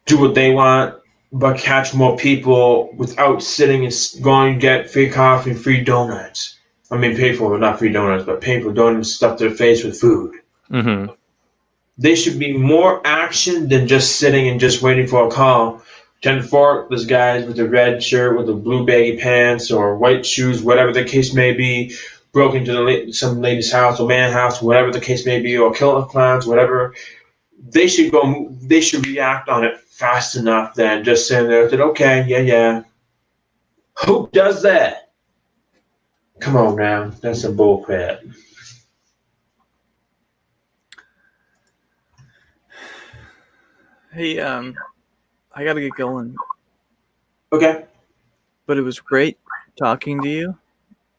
do what they want, but catch more people without sitting and going to get free coffee and free donuts. I mean, not free donuts, but pay for donuts, stuff their face with food. Mm-hmm. They should be more action than just sitting and just waiting for a call. 10-4, those guys with the red shirt, with the blue baggy pants, or white shoes, whatever the case may be, broke into some lady's house or man's house, whatever the case may be, or killer clowns, whatever. They should react on it fast enough than just sitting there and okay, yeah. Who does that? Come on now, that's some bull crap. Hey, I gotta get going. Okay. But it was great talking to you.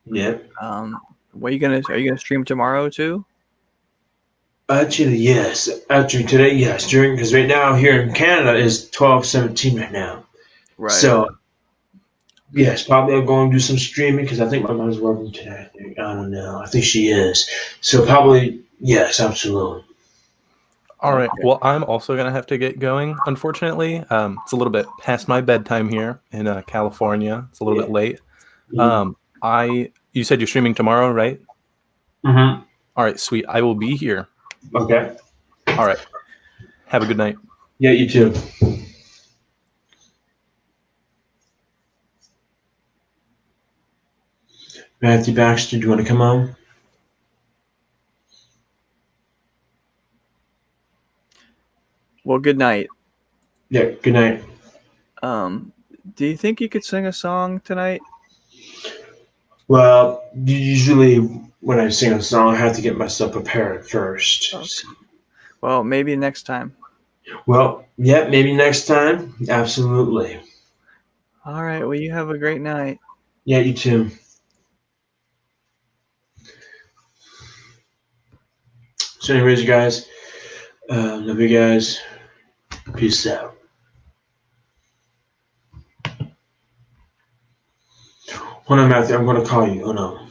Yeah. Are you gonna stream tomorrow too? Actually, yes. Actually, today, yes. Because right now here in Canada is 12:17 right now. Right. So, yes, probably I'll go and do some streaming because I think my mom's working today. I don't know. I think she is. So probably, yes, absolutely. All right. Well, I'm also going to have to get going, unfortunately. It's a little bit past my bedtime here in California. It's a little bit late. You said you're streaming tomorrow, right? Mm-hmm. All right, sweet. I will be here. Okay. All right. Have a good night. Yeah, you too. Matthew Baxter, do you want to come on? Well, good night. Yeah, good night. Do you think you could sing a song tonight? Well, usually when I sing a song, I have to get myself prepared first. Okay. Well, maybe next time. Well, yeah, maybe next time. Absolutely. All right. Well, you have a great night. Yeah, you too. So anyways, you guys, love you guys. Peace out. Hold on, Matthew. I'm going to call you. Hold on.